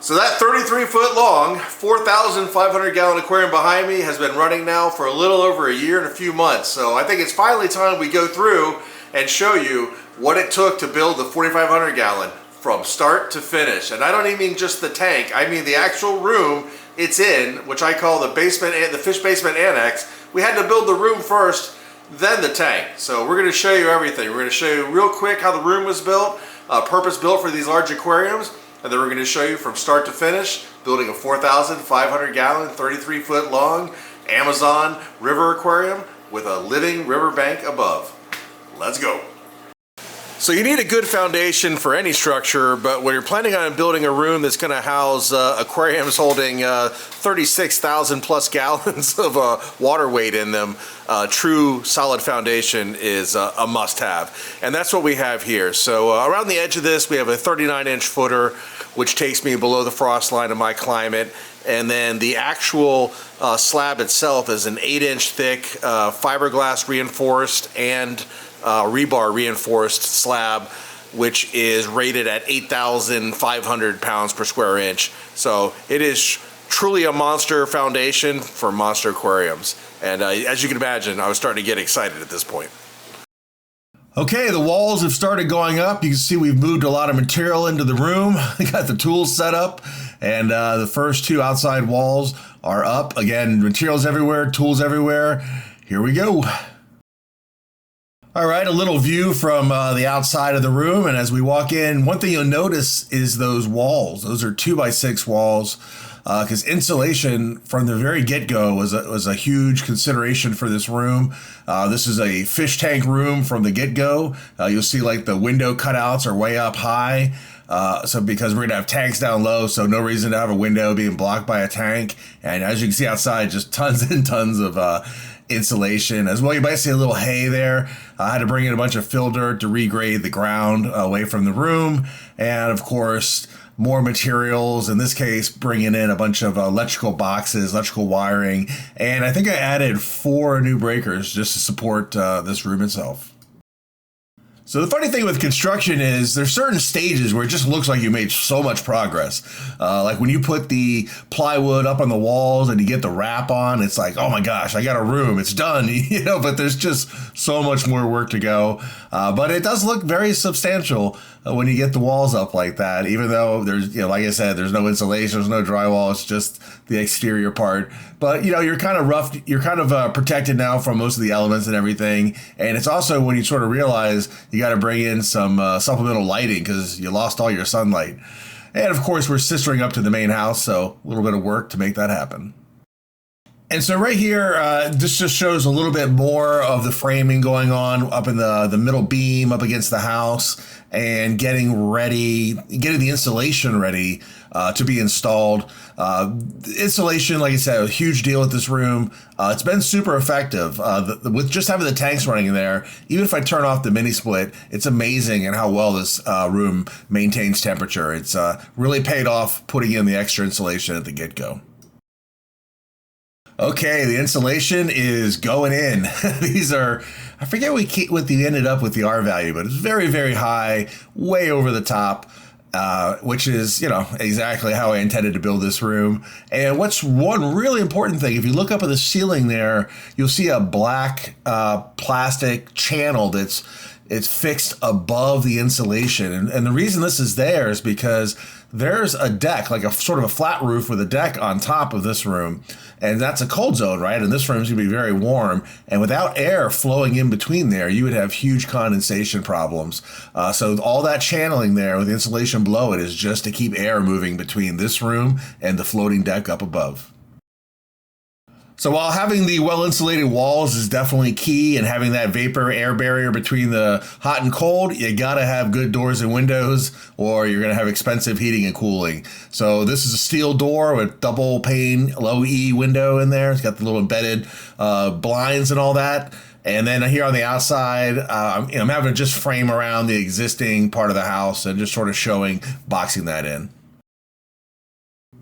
So that 33-foot long, 4,500 gallon aquarium behind me has been running now for a little over a year and a few months. So I think it's finally time we go through and show you what it took to build the 4,500 gallon from start to finish. And I don't even mean just the tank, I mean the actual room it's in, which I call the basement and the fish basement annex. We had to build the room first, then the tank. So we're gonna show you everything. We're gonna show you real quick how the room was built, purpose built for these large aquariums. And then we're going to show you from start to finish, building a 4,500 gallon, 33-foot long Amazon river aquarium with a living riverbank above. Let's go. So you need a good foundation for any structure, but when you're planning on building a room that's going to house aquariums holding 36,000 plus gallons of water weight in them, true solid foundation is a must-have. And that's what we have here. So around the edge of this, we have a 39-inch footer, which takes me below the frost line of my climate. And then the actual slab itself is an 8-inch thick fiberglass reinforced and rebar reinforced slab, which is rated at 8,500 pounds per square inch. So it is truly a monster foundation for monster aquariums. And as you can imagine, I was starting to get excited at this point. Okay, the walls have started going up. You can see we've moved a lot of material into the room. We got the tools set up, and the first two outside walls are up. Again, materials everywhere, tools everywhere. Here we go. All right, a little view from the outside of the room, and as we walk in, one thing you'll notice is those walls. Those are 2x6 walls, because insulation from the very get-go was a huge consideration for this room. This is a fish tank room from the get-go. You'll see like the window cutouts are way up high. So because we're gonna have tanks down low, so no reason to have a window being blocked by a tank. And as you can see outside, just tons and tons of insulation as well. You might see a little hay there. I had to bring in a bunch of fill dirt to regrade the ground away from the room. And of course, more materials, in this case, bringing in a bunch of electrical boxes, electrical wiring. And I think I added 4 new breakers just to support this room itself. So the funny thing with construction is there's certain stages where it just looks like you made so much progress. Like when you put the plywood up on the walls and you get the wrap on, it's like, oh my gosh, I got a room, it's done, you know, but there's just so much more work to go. But it does look very substantial when you get the walls up like that, even though there's, you know, like I said, there's no insulation, there's no drywall, it's just the exterior part. But, you know, you're kind of protected now from most of the elements and everything. And it's also when you sort of realize you got to bring in some supplemental lighting because you lost all your sunlight. And of course, we're sistering up to the main house, so a little bit of work to make that happen. And so right here, this just shows a little bit more of the framing going on up in the middle beam up against the house and getting the insulation ready to be installed. Insulation, like I said, a huge deal with this room. It's been super effective with just having the tanks running there. Even if I turn off the mini split, it's amazing and how well this room maintains temperature. It's really paid off putting in the extra insulation at the get-go. Okay, the insulation is going in. These are, I forget what they ended up with the R value, but it's very, very high, way over the top, which is, you know, exactly how I intended to build this room. And what's one really important thing, if you look up at the ceiling there, you'll see a black plastic channel it's fixed above the insulation. And the reason this is there is because there's a deck, like a sort of a flat roof with a deck on top of this room. And that's a cold zone, right? And this room's gonna be very warm. And without air flowing in between there, you would have huge condensation problems. So all that channeling there with insulation below it is just to keep air moving between this room and the floating deck up above. So while having the well-insulated walls is definitely key and having that vapor air barrier between the hot and cold, you gotta have good doors and windows or you're gonna have expensive heating and cooling. So this is a steel door with double pane low E window in there. It's got the little embedded blinds and all that. And then here on the outside, I'm having to just frame around the existing part of the house and just sort of boxing that in.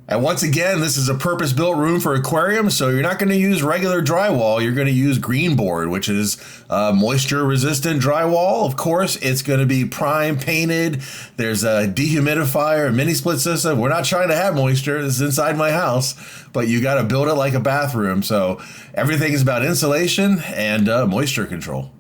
And once again, this is a purpose-built room for aquarium, so you're not going to use regular drywall. You're going to use green board, which is moisture-resistant drywall. Of course, it's going to be prime painted. There's a dehumidifier, a mini split system. We're not trying to have moisture. This is inside my house, but you got to build it like a bathroom. So everything is about insulation and moisture control.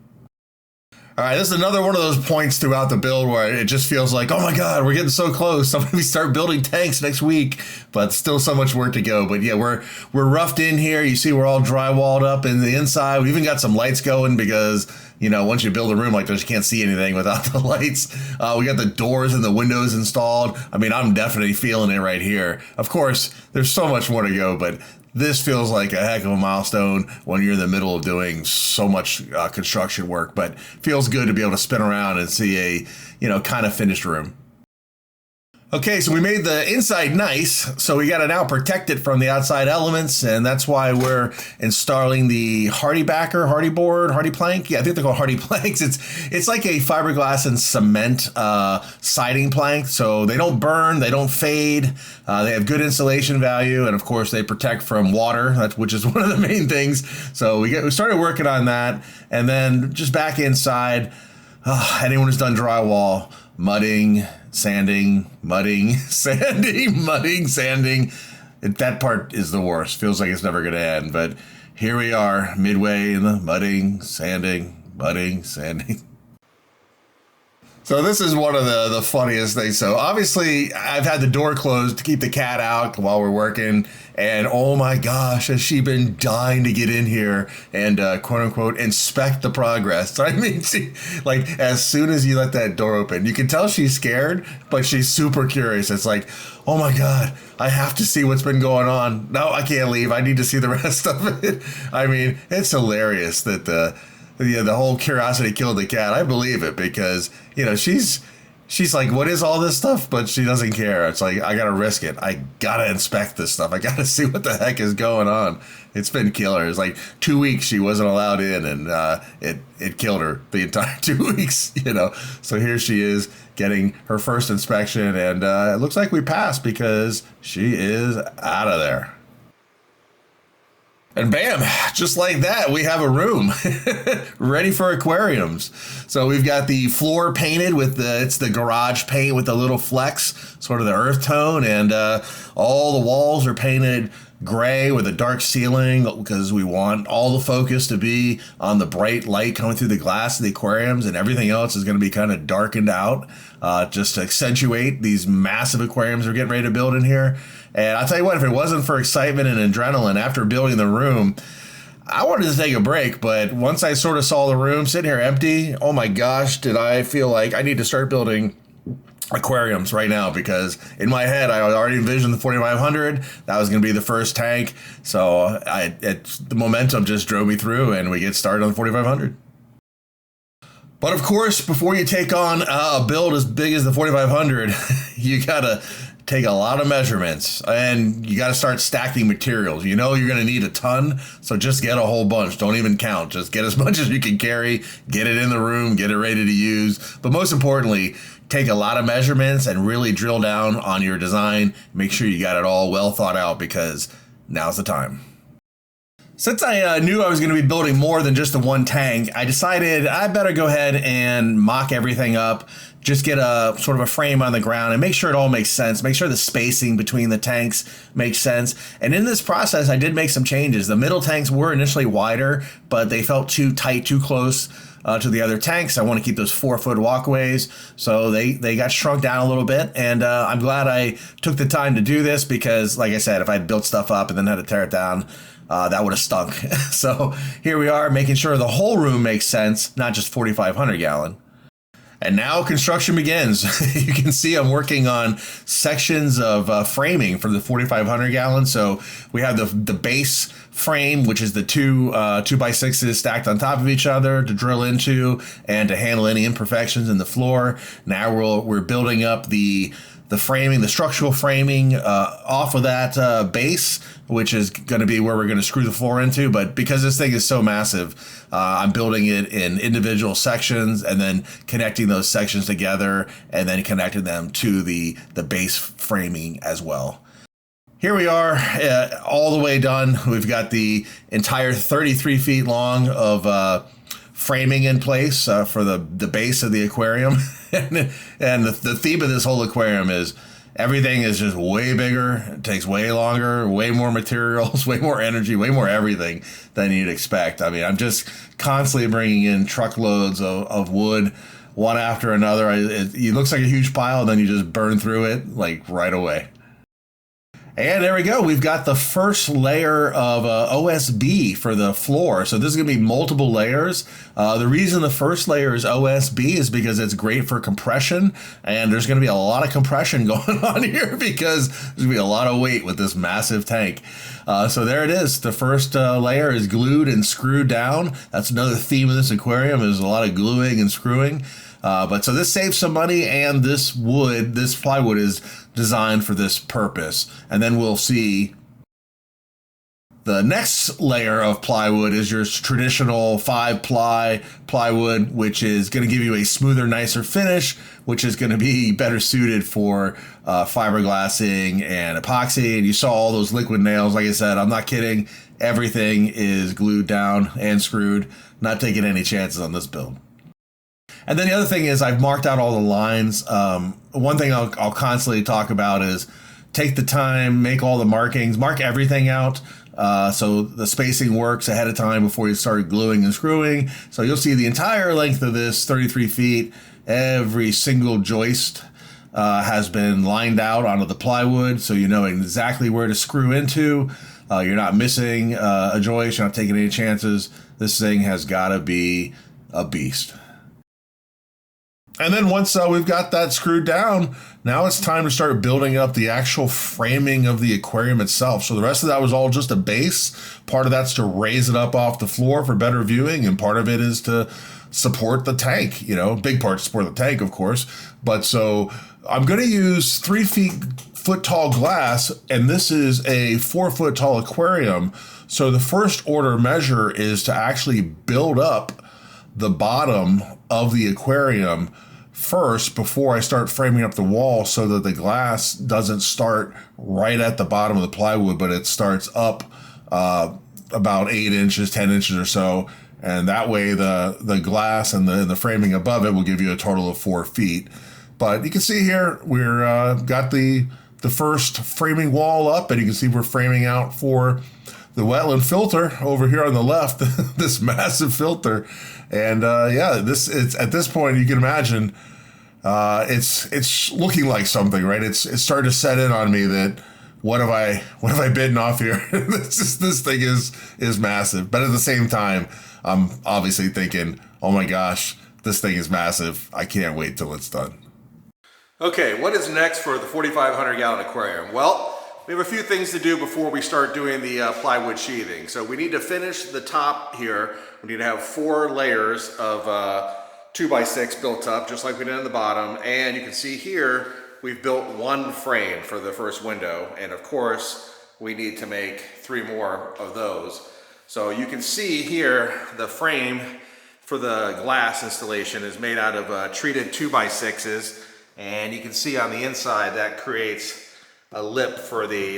All right, this is another one of those points throughout the build where it just feels like, oh my God, we're getting so close. I'm gonna start building tanks next week, but still so much work to go. But yeah, we're roughed in here. You see, we're all drywalled up in the inside. We even got some lights going because, you know, once you build a room like this, you can't see anything without the lights. We got the doors and the windows installed. I mean, I'm definitely feeling it right here. Of course, there's so much more to go, but this feels like a heck of a milestone when you're in the middle of doing so much construction work, but feels good to be able to spin around and see a, you know, kind of finished room. Okay, so we made the inside nice, so we got to now protect it from the outside elements, and that's why we're installing the Hardy Backer, Hardy Board, Hardy Plank. Yeah, I think they're called Hardy Planks. It's like a fiberglass and cement siding plank, so they don't burn, they don't fade, they have good insulation value, and of course they protect from water, which is one of the main things. So we started working on that, and then just back inside, anyone who's done drywall, mudding, sanding, mudding, sanding, mudding, sanding. That part is the worst. Feels like it's never going to end. But here we are, midway in the mudding, sanding. So this is one of the funniest things. So obviously I've had the door closed to keep the cat out while we're working. And oh my gosh, has she been dying to get in here and quote unquote inspect the progress. I mean, like as soon as you let that door open, you can tell she's scared, but she's super curious. It's like, oh my God, I have to see what's been going on. No, I can't leave. I need to see the rest of it. I mean, it's hilarious that the whole curiosity killed the cat. I believe it because, you know, she's like, what is all this stuff? But she doesn't care. It's like, I got to risk it. I got to inspect this stuff. I got to see what the heck is going on. It's been killer. It's like 2 weeks she wasn't allowed in, and it killed her the entire 2 weeks, you know. So here she is getting her first inspection, and it looks like we passed because she is out of there. And bam, just like that, we have a room ready for aquariums. So we've got the floor painted with it's the garage paint with the little flecks, sort of the earth tone, and all the walls are painted gray with a dark ceiling because we want all the focus to be on the bright light coming through the glass of the aquariums, and everything else is going to be kind of darkened out just to accentuate these massive aquariums we're getting ready to build in here. And I'll tell you what, if it wasn't for excitement and adrenaline after building the room, I wanted to take a break. But once I sort of saw the room sitting here empty, oh my gosh, did I feel like I need to start building aquariums right now, because in my head I already envisioned the 4500. That was going to be the first tank. So the momentum just drove me through, and we get started on the 4500. But of course, before you take on a build as big as the 4500, you got to take a lot of measurements, and you got to start stacking materials. You know you're going to need a ton, so just get a whole bunch. Don't even count. Just get as much as you can carry, get it in the room, get it ready to use. But most importantly, take a lot of measurements and really drill down on your design. Make sure you got it all well thought out, because now's the time. Since I knew I was going to be building more than just the one tank, I decided I better go ahead and mock everything up, just get a sort of a frame on the ground and make sure it all makes sense, make sure the spacing between the tanks makes sense. And in this process, I did make some changes. The middle tanks were initially wider, but they felt too tight, too close to the other tanks. I want to keep those 4-foot walkways, so they got shrunk down a little bit, and I'm glad I took the time to do this, because like I said, if I'd built stuff up and then had to tear it down, that would have stunk. So here we are, making sure the whole room makes sense, not just 4,500 gallon. And now construction begins. You can see I'm working on sections of framing for the 4,500 gallon. So we have the base frame, which is the two 2x6s stacked on top of each other to drill into and to handle any imperfections in the floor. Now we're building up the framing, the structural framing off of that base, which is going to be where we're going to screw the floor into. But because this thing is so massive, I'm building it in individual sections and then connecting those sections together and then connecting them to the base framing as well. here we are, all the way done. We've got the entire 33 feet long of framing in place for the base of the aquarium. And the theme of this whole aquarium is everything is just way bigger, it takes way longer, way more materials, way more energy, way more everything than you'd expect. I mean, I'm just constantly bringing in truckloads of wood, one after another. It looks like a huge pile, and then you just burn through it like right away. And there we go. We've got the first layer of OSB for the floor. So this is going to be multiple layers. The reason the first layer is OSB is because it's great for compression. And there's going to be a lot of compression going on here because there's going to be a lot of weight with this massive tank. So there it is. The first layer is glued and screwed down. That's another theme of this aquarium, is a lot of gluing and screwing. But so this saves some money, and this plywood is designed for this purpose. And then we'll see the next layer of plywood is your traditional 5-ply plywood, which is going to give you a smoother, nicer finish, which is going to be better suited for fiberglassing and epoxy. And you saw all those liquid nails. Like I said, I'm not kidding. Everything is glued down and screwed. Not taking any chances on this build. And then the other thing is I've marked out all the lines. One thing I'll constantly talk about is take the time, make all the markings, mark everything out. So the spacing works ahead of time before you start gluing and screwing. So you'll see the entire length of this 33 feet, every single joist has been lined out onto the plywood. So you know exactly where to screw into. You're not missing a joist, you're not taking any chances. This thing has got to be a beast. And then once we've got that screwed down, now it's time to start building up the actual framing of the aquarium itself. So the rest of that was all just a base. Part of that's to raise it up off the floor for better viewing, and part of it is to support the tank. You know, big part to support the tank, of course. But so I'm going to use 3 foot tall glass, and this is a 4 foot tall aquarium. So the first order measure is to actually build up the bottom of the aquarium first before I start framing up the wall, so that the glass doesn't start right at the bottom of the plywood, but it starts up about 8 inches, 10 inches or so. And that way the glass and the framing above it will give you a total of 4 feet. But you can see here, we're got the first framing wall up, and you can see we're framing out for the wetland filter over here on the left, this massive filter. And yeah, it's at this point, you can imagine, it's looking like something, right? It's starting to set in on me that what have I bitten off here? this thing is massive. But at the same time, I'm obviously thinking, oh my gosh, this thing is massive. I can't wait till it's done. Okay, what is next for the 4,500 gallon aquarium? Well, we have a few things to do before we start doing the plywood sheathing. So we need to finish the top here. We need to have 4 layers of 2x6 built up, just like we did on the bottom. And you can see here, we've built 1 frame for the first window. And of course, we need to make 3 more of those. So you can see here, the frame for the glass installation is made out of treated 2x6s. And you can see on the inside, that creates a lip for the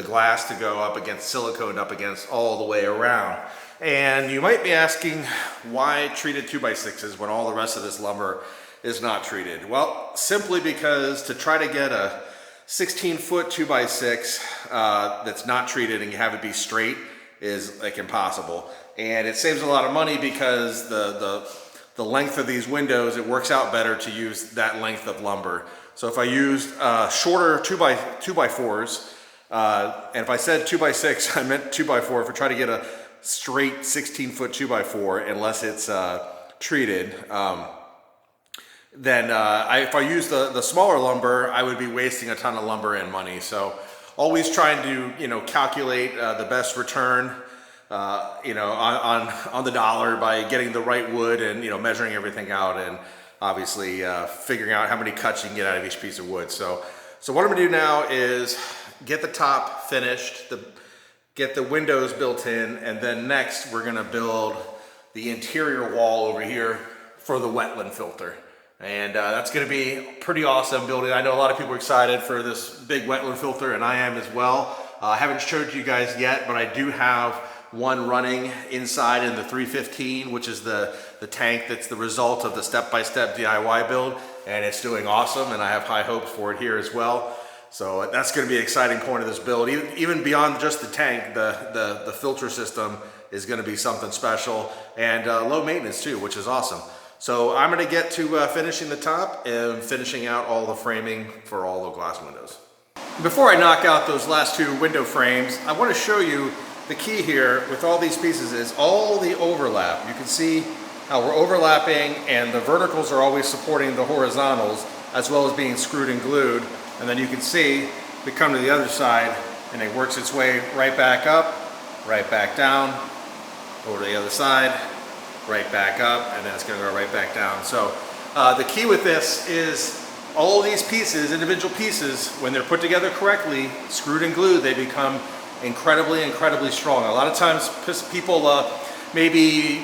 glass to go up against, silicone up against all the way around. And you might be asking, why treated 2x6s when all the rest of this lumber is not treated? Well, simply because to try to get a 16-foot 2x6 that's not treated and you have it be straight is like impossible. And it saves a lot of money because the length of these windows, it works out better to use that length of lumber. So if I used shorter 2x4s, and if I said 2x6, I meant 2x4. If I try to get a straight 16-foot 2x4, unless it's treated, then if I use the smaller lumber, I would be wasting a ton of lumber and money. So always trying to calculate the best return on the dollar by getting the right wood and measuring everything out, and obviously figuring out how many cuts you can get out of each piece of wood. So what I'm gonna do now is get the top finished, get the windows built in, and then next we're gonna build the interior wall over here for the wetland filter. And that's going to be pretty awesome building. I know a lot of people are excited for this big wetland filter, and I am as well. I haven't showed you guys yet, but I do have one running inside in the 315, which is the tank that's the result of the step-by-step DIY build, and it's doing awesome, and I have high hopes for it here as well. So that's going to be an exciting point of this build. Even beyond just the tank, the filter system is going to be something special, and low maintenance too, which is awesome. So I'm going to get to finishing the top and finishing out all the framing for all the glass windows. Before I knock out those last two window frames, I want to show you the key here with all these pieces is all the overlap. You can see how we're overlapping, and the verticals are always supporting the horizontals as well as being screwed and glued. And then you can see we come to the other side and it works its way right back up, right back down, over to the other side, right back up, and then it's going to go right back down. So the key with this is all these pieces, individual pieces, when they're put together correctly, screwed and glued, they become incredibly, incredibly strong. A lot of times people maybe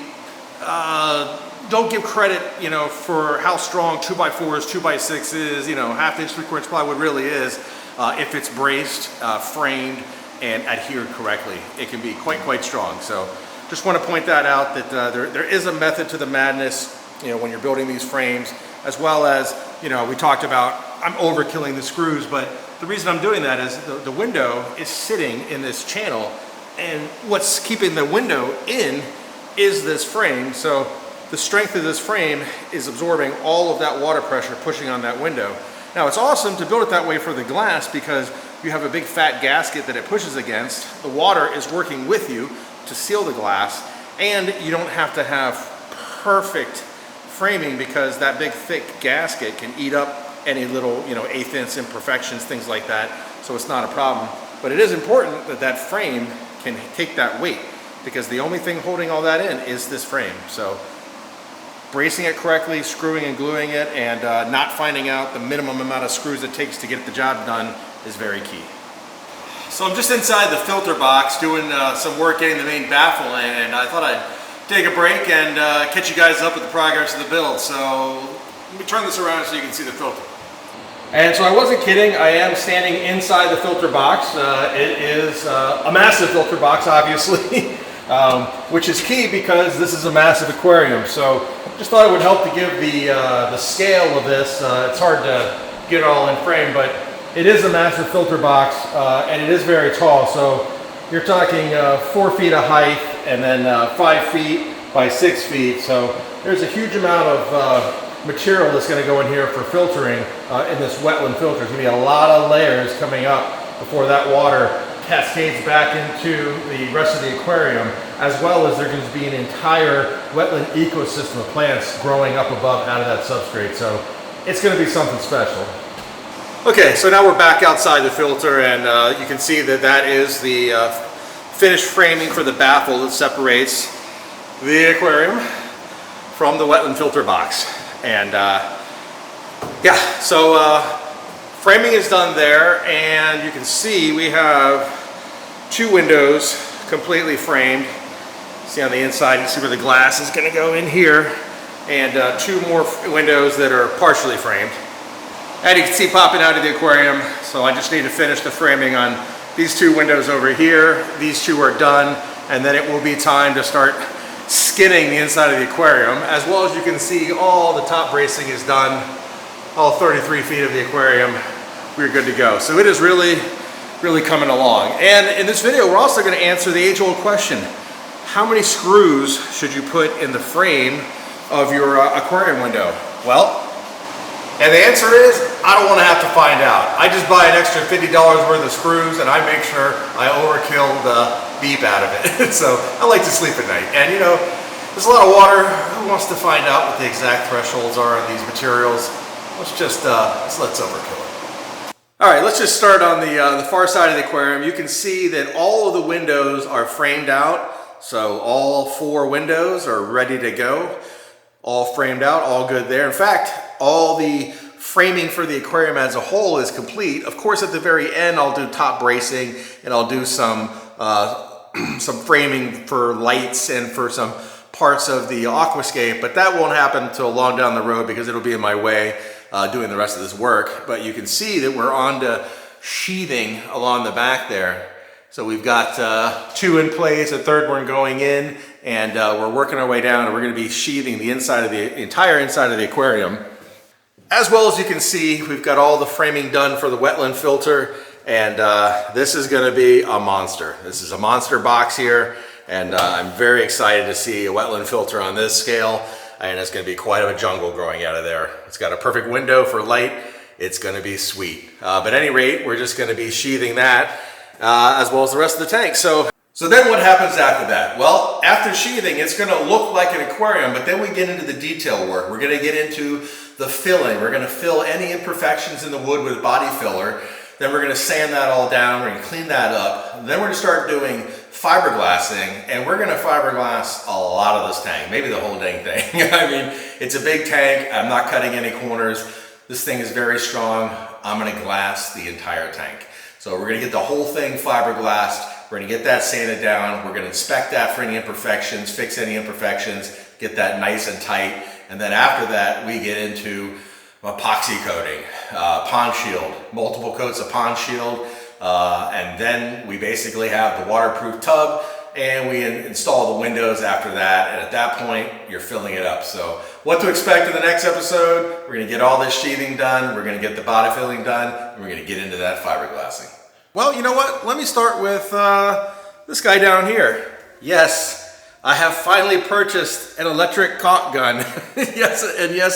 don't give credit, you know, for how strong 2x4s, 2x6s, you know, ½ inch, 3/4 inch plywood really is. If it's braced, framed, and adhered correctly, it can be quite strong. So just want to point that out, that there is a method to the madness, you know, when you're building these frames, as well as, you know, we talked about, I'm overkilling the screws, but the reason I'm doing that is the window is sitting in this channel, and what's keeping the window in is this frame. So the strength of this frame is absorbing all of that water pressure pushing on that window. Now it's awesome to build it that way for the glass because you have a big fat gasket that it pushes against. The water is working with you to seal the glass, and you don't have to have perfect framing because that big thick gasket can eat up any little, you know, 1/8 inch imperfections, things like that. So it's not a problem. But it is important that that frame can take that weight, because the only thing holding all that in is this frame. So bracing it correctly, screwing and gluing it, and not finding out the minimum amount of screws it takes to get the job done is very key. So I'm just inside the filter box doing some work getting the main baffle in, and I thought I'd take a break and catch you guys up with the progress of the build. So let me turn this around so you can see the filter. And so I wasn't kidding, I am standing inside the filter box. It is a massive filter box, obviously, which is key because this is a massive aquarium. So just thought it would help to give the scale of this. It's hard to get it all in frame, but it is a massive filter box, and it is very tall. So you're talking 4 feet of height, and then 5 feet by 6 feet. So there's a huge amount of material that's going to go in here for filtering in this wetland filter. There's going to be a lot of layers coming up before that water cascades back into the rest of the aquarium, as well as there's going to be an entire wetland ecosystem of plants growing up above out of that substrate. So it's going to be something special. Okay, so now we're back outside the filter, and you can see that that is the finished framing for the baffle that separates the aquarium from the wetland filter box. And yeah, so framing is done there, and you can see we have 2 windows completely framed. See on the inside, you can see where the glass is going to go in here, and 2 more windows that are partially framed. And you can see popping out of the aquarium, so I just need to finish the framing on these 2 windows over here. These 2 are done, and then it will be time to start skinning the inside of the aquarium. As well as you can see, all the top bracing is done. All 33 feet of the aquarium, we're good to go. So it is really coming along. And in this video, we're also going to answer the age-old question: how many screws should you put in the frame of your aquarium window? Well, and the answer is, I don't want to have to find out. I just buy an extra $50 worth of screws, and I make sure I overkill the beep out of it. So I like to sleep at night. And you know, there's a lot of water. Who wants to find out what the exact thresholds are on these materials? Let's let's overkill it. All right, let's just start on the far side of the aquarium. You can see that all of the windows are framed out. So all 4 windows are ready to go. All framed out, all good there. In fact, all the framing for the aquarium as a whole is complete. Of course, at the very end, I'll do top bracing, and I'll do some framing for lights and for some parts of the Aquascape, but that won't happen until long down the road because it'll be in my way doing the rest of this work. But you can see that we're on to sheathing along the back there. So we've got 2 in place, a 3rd one going in, and we're working our way down, and we're going to be sheathing the inside of the entire inside of the aquarium. As well as you can see, we've got all the framing done for the wetland filter, and this is going to be a monster. This is a monster box here, and I'm very excited to see a wetland filter on this scale, and it's going to be quite a jungle growing out of there. It's got a perfect window for light. It's going to be sweet. But at any rate, we're just going to be sheathing that as well as the rest of the tank. So then what happens after that? Well, after sheathing, it's going to look like an aquarium, but then we get into the detail work. We're going to get into the filling. We're going to fill any imperfections in the wood with body filler. Then we're going to sand that all down. We're going to clean that up. Then we're going to start doing fiberglassing, and we're going to fiberglass a lot of this tank, maybe the whole dang thing. I mean, it's a big tank. I'm not cutting any corners. This thing is very strong. I'm going to glass the entire tank. So we're going to get the whole thing fiberglassed. We're going to get that sanded down. We're going to inspect that for any imperfections, fix any imperfections, get that nice and tight. And then after that, we get into epoxy coating, pond shield, multiple coats of pond shield. And then we basically have the waterproof tub, and we install the windows after that. And at that point, you're filling it up. So what to expect in the next episode? We're going to get all this sheathing done. We're going to get the body filling done. And we're going to get into that fiberglassing. Well, you know what? Let me start with this guy down here. Yes, I have finally purchased an electric caulk gun. Yes,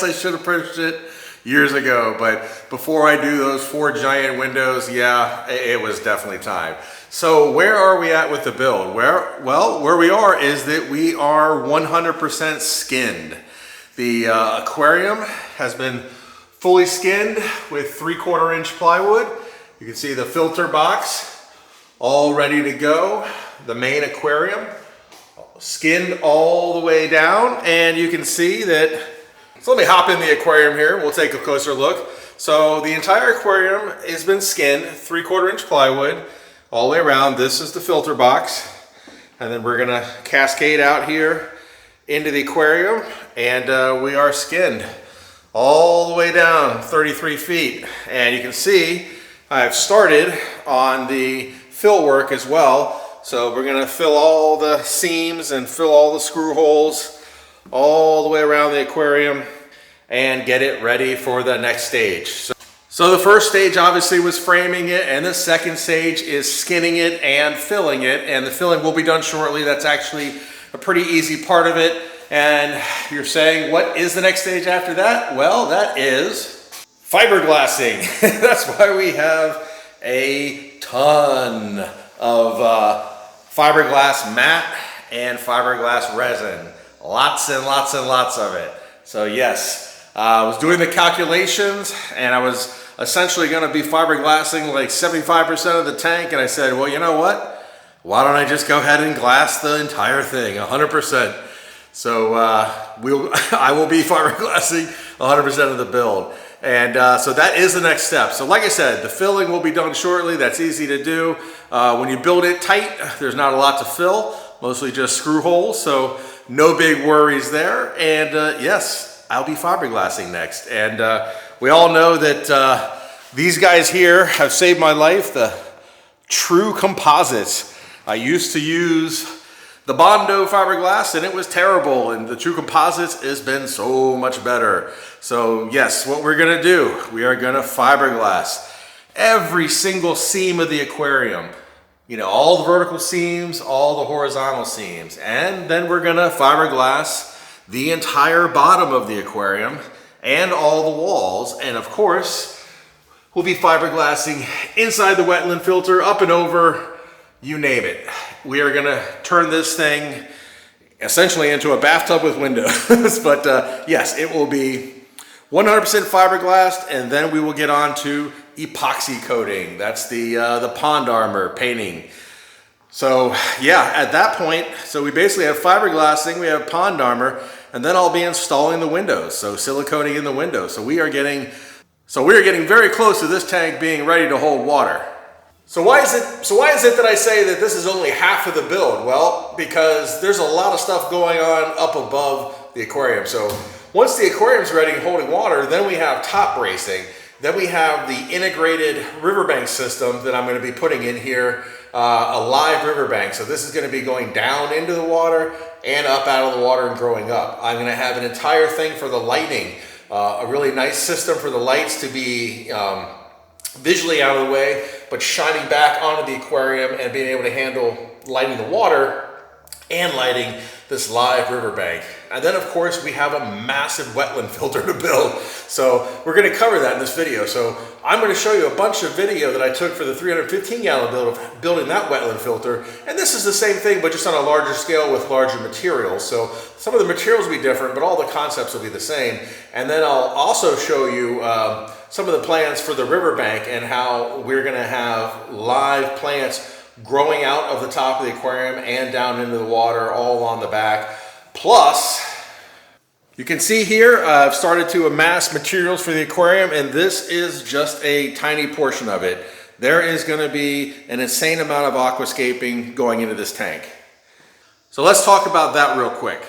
I should have purchased it years ago, but before I do those 4 giant windows, yeah, it was definitely time. So where are we at with the build? Where we are is that we are 100% skinned. The aquarium has been fully skinned with 3/4 inch plywood. You can see the filter box all ready to go. The main aquarium skinned all the way down, and you can see that. So let me hop in the aquarium here. We'll take a closer look. So the entire aquarium has been skinned, 3/4 inch plywood all the way around. This is the filter box, and then we're gonna cascade out here into the aquarium, and we are skinned all the way down 33 feet. And you can see I've started on the fill work as well. So we're gonna fill all the seams and fill all the screw holes all the way around the aquarium and get it ready for the next stage. So the first stage obviously was framing it, and the second stage is skinning it and filling it, and the filling will be done shortly. That's actually a pretty easy part of it. And you're saying, what is the next stage after that? Well, that is fiberglassing. That's why we have a ton of fiberglass mat and fiberglass resin. Lots and lots and lots of it. So yes, I was doing the calculations, and I was essentially going to be fiberglassing like 75% of the tank, and I said, well, you know what? Why don't I just go ahead and glass the entire thing, 100%. So I will be fiberglassing 100% of the build. And so that is the next step. So like I said, the filling will be done shortly. That's easy to do. When you build it tight, there's not a lot to fill, mostly just screw holes. So no big worries there. And yes, I'll be fiberglassing next. And we all know that these guys here have saved my life, the True Composites. I used to use the Bondo fiberglass, and it was terrible, and the True Composites has been so much better. So yes, what we're gonna do, we are gonna fiberglass every single seam of the aquarium. You know, all the vertical seams, all the horizontal seams, and then we're gonna fiberglass the entire bottom of the aquarium and all the walls, and of course, we'll be fiberglassing inside the wetland filter, up and over, you name it. We are gonna turn this thing essentially into a bathtub with windows. But yes, it will be 100% fiberglassed, and then we will get on to epoxy coating. That's the pond armor painting. So yeah, at that point, so we basically have fiberglassing, we have pond armor, and then I'll be installing the windows, so siliconing in the windows. So we are getting very close to this tank being ready to hold water. So why is it that I say that this is only half of the build? Well, because there's a lot of stuff going on up above the aquarium. So once the aquarium's ready and holding water, then we have top bracing. Then we have the integrated Riverbank system that I'm going to be putting in here, a live Riverbank. So this is going to be going down into the water and up out of the water and growing up. I'm going to have an entire thing for the lighting, a really nice system for the lights to be visually out of the way, but shining back onto the aquarium and being able to handle lighting the water and lighting this live riverbank. And then of course we have a massive wetland filter to build. So we're going to cover that in this video. So I'm going to show you a bunch of video that I took for the 315 gallon build of building that wetland filter. And this is the same thing, but just on a larger scale with larger materials. So some of the materials will be different, but all the concepts will be the same. And then I'll also show you some of the plans for the riverbank and how we're going to have live plants growing out of the top of the aquarium and down into the water all on the back. Plus, you can see here I've started to amass materials for the aquarium, and this is just a tiny portion of it. There is going to be an insane amount of aquascaping going into this tank. So let's talk about that real quick.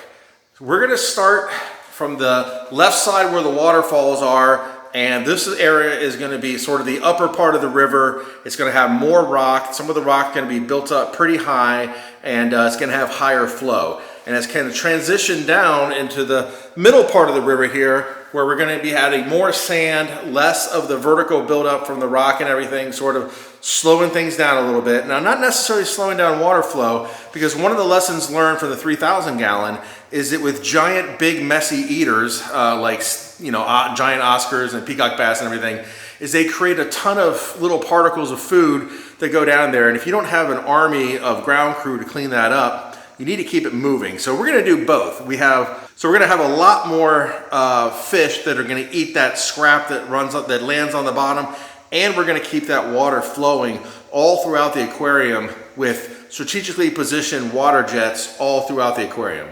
We're going to start from the left side where the waterfalls are. And this area is going to be sort of the upper part of the river. It's going to have more rock. Some of the rock is going to be built up pretty high, and it's going to have higher flow. And it's going to transition down into the middle part of the river here, where we're going to be adding more sand, less of the vertical buildup from the rock and everything, sort of slowing things down a little bit. Now, not necessarily slowing down water flow, because one of the lessons learned from the 3,000 gallon is that with giant, big, messy eaters, like, you know, giant Oscars and peacock bass and everything, is they create a ton of little particles of food that go down there. And if you don't have an army of ground crew to clean that up, you need to keep it moving. So we're going to do both. So we're going to have a lot more fish that are going to eat that scrap that lands on the bottom, and we're going to keep that water flowing all throughout the aquarium with strategically positioned water jets all throughout the aquarium.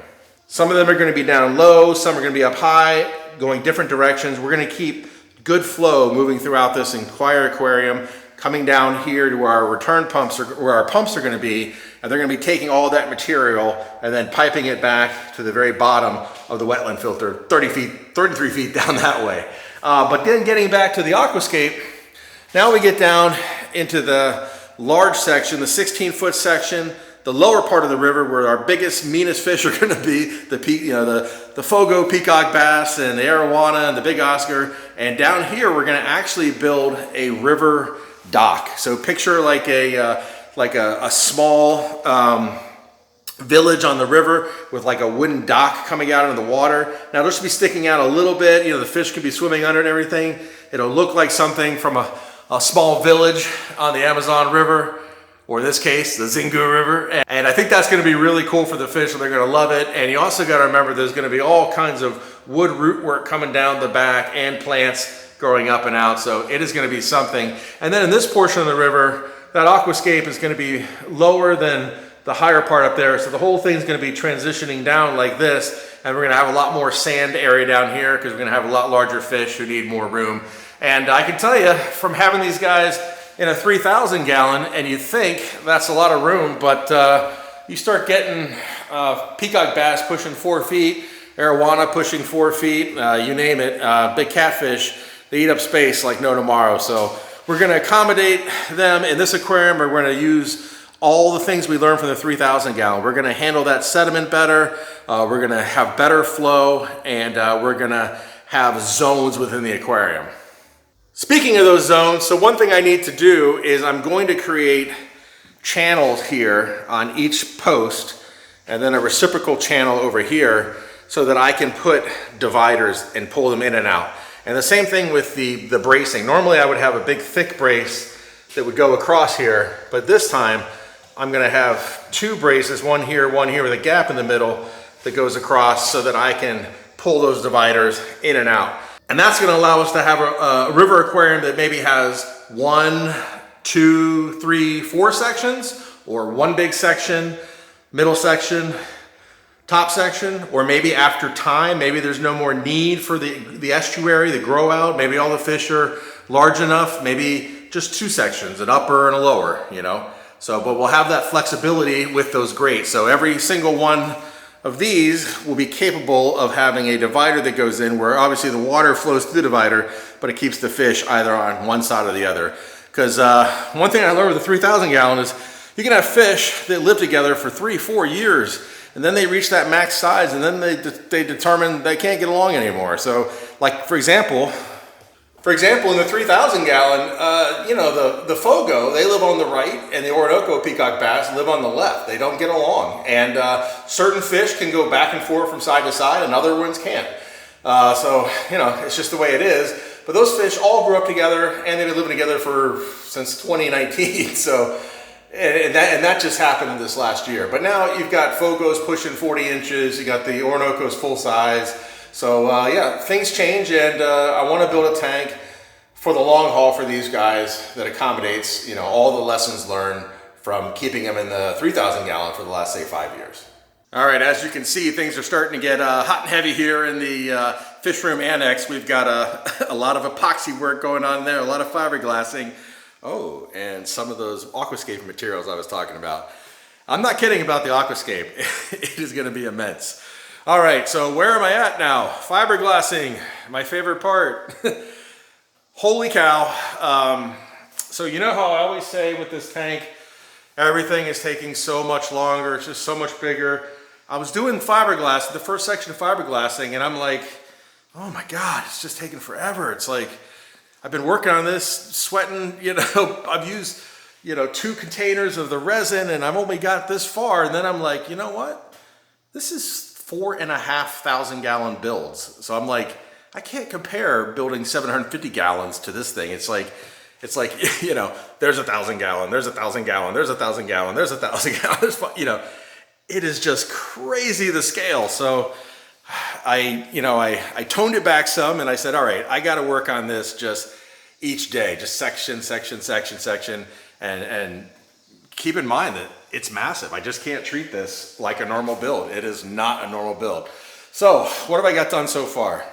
Some of them are going to be down low, some are going to be up high, going different directions. We're going to keep good flow moving throughout this entire aquarium, coming down here to where our return pumps where our pumps are going to be, and they're going to be taking all that material and then piping it back to the very bottom of the wetland filter, 33 feet down that way. But then getting back to the aquascape, now we get down into the large section, the 16-foot section, the lower part of the river where our biggest, meanest fish are going to be, the Fogo peacock bass and the arowana and the big Oscar. And down here, we're going to actually build a river dock. So picture like a small village on the river with like a wooden dock coming out into the water. Now this will be sticking out a little bit. You know, the fish could be swimming under and everything. It'll look like something from a small village on the Amazon River, or in this case, the Xingu River. And I think that's going to be really cool for the fish, and they're going to love it. And you also got to remember there's going to be all kinds of wood root work coming down the back and plants growing up and out. So it is going to be something. And then in this portion of the river, that aquascape is going to be lower than the higher part up there. So the whole thing is going to be transitioning down like this. And we're going to have a lot more sand area down here because we're going to have a lot larger fish who need more room. And I can tell you from having these guys in a 3,000 gallon, and you think that's a lot of room, but you start getting peacock bass pushing 4 feet, arowana pushing 4 feet, you name it, big catfish, they eat up space like no tomorrow. So we're going to accommodate them in this aquarium. We're going to use all the things we learned from the 3,000 gallon. We're going to handle that sediment better, we're going to have better flow, and we're going to have zones within the aquarium. Speaking of those zones, so one thing I need to do is I'm going to create channels here on each post and then a reciprocal channel over here so that I can put dividers and pull them in and out. And the same thing with the bracing. Normally I would have a big thick brace that would go across here, but this time I'm going to have 2 braces, one here with a gap in the middle that goes across so that I can pull those dividers in and out. And that's going to allow us to have a river aquarium that maybe has 1, 2, 3, 4 sections, or one big section, middle section, top section, or maybe after time, maybe there's no more need for the estuary, the grow out, maybe all the fish are large enough, maybe just two sections, an upper and a lower, you know. So, but we'll have that flexibility with those grates. So every single one of these will be capable of having a divider that goes in where obviously the water flows through the divider, but it keeps the fish either on one side or the other. Because one thing I learned with the 3,000 gallon is you can have fish that live together for 3-4 years, and then they reach that max size, and then they determine they can't get along anymore. So, like for example, in the 3,000 gallon, you know, the Fogo, they live on the right, and the Orinoco peacock bass live on the left. They don't get along, and certain fish can go back and forth from side to side, and other ones can't. So, you know, it's just the way it is. But those fish all grew up together, and they've been living together since 2019. So, and that just happened this last year. But now you've got Fogos pushing 40 inches. You got the Orinicos full size. So yeah, things change, and I want to build a tank for the long haul for these guys that accommodates, you know, all the lessons learned from keeping them in the 3,000 gallon for the last, say, 5 years. All right, as you can see, things are starting to get hot and heavy here in the fish room annex. We've got a lot of epoxy work going on there, a lot of fiberglassing. Oh, and some of those Aquascape materials I was talking about. I'm not kidding about the Aquascape. It is going to be immense. All right, so where am I at now? Fiberglassing, my favorite part. Holy cow. So you know how I always say with this tank, everything is taking so much longer, it's just so much bigger. I was doing fiberglass, the first section of fiberglassing, and I'm like, oh my God, it's just taking forever. It's like, I've been working on this, sweating, you know, I've used, you know, 2 containers of the resin, and I've only got this far, and then I'm like, you know what? This is 4,500 gallon builds. So I'm like, I can't compare building 750 gallons to this thing. It's like, you know, there's 1,000 gallon, there's 1,000 gallon, there's 1,000 gallon, there's 1,000 gallon, there's, you know, it is just crazy the scale. So I toned it back some, and I said, all right, I got to work on this just each day, just section, and keep in mind that it's massive. I just can't treat this like a normal build. It is not a normal build. So what have I got done so far?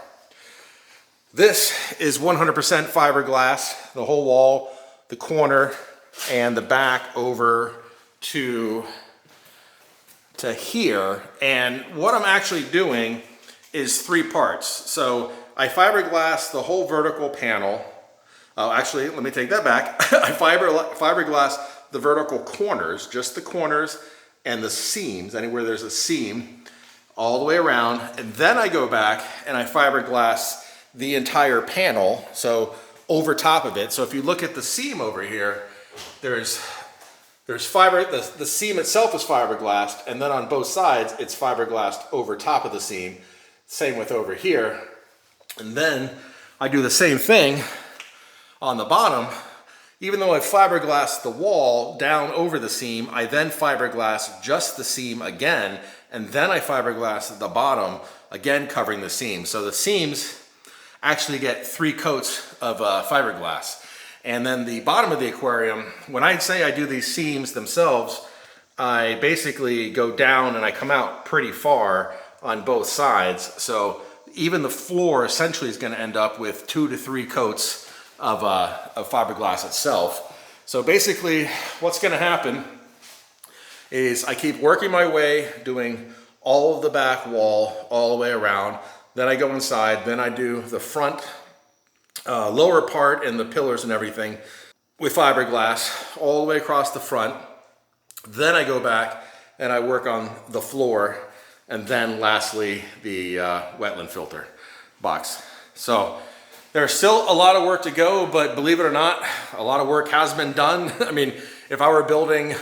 This is 100% fiberglass, the whole wall, the corner, and the back over to here. And what I'm actually doing is 3 parts. So I fiberglass the whole vertical panel. Oh, actually, let me take that back. I fiberglass the vertical corners, just the corners and the seams, anywhere there's a seam, all the way around. And then I go back and I fiberglass the entire panel, so over top of it. So if you look at the seam over here, there's fiber, the seam itself is fiberglassed, and then on both sides, it's fiberglassed over top of the seam. Same with over here. And then I do the same thing on the bottom. Even though I fiberglassed the wall down over the seam, I then fiberglass just the seam again, and then I fiberglass the bottom, again covering the seam. So the seams actually get 3 coats of fiberglass. And then the bottom of the aquarium, when I say I do these seams themselves, I basically go down and I come out pretty far on both sides. So even the floor essentially is going to end up with 2 to 3 coats of fiberglass itself. So basically what's going to happen is I keep working my way, doing all of the back wall all the way around. Then I go inside, then I do the front lower part and the pillars and everything with fiberglass all the way across the front. Then I go back and I work on the floor, and then lastly the wetland filter box. So there's still a lot of work to go, but believe it or not, a lot of work has been done. I mean, if I were building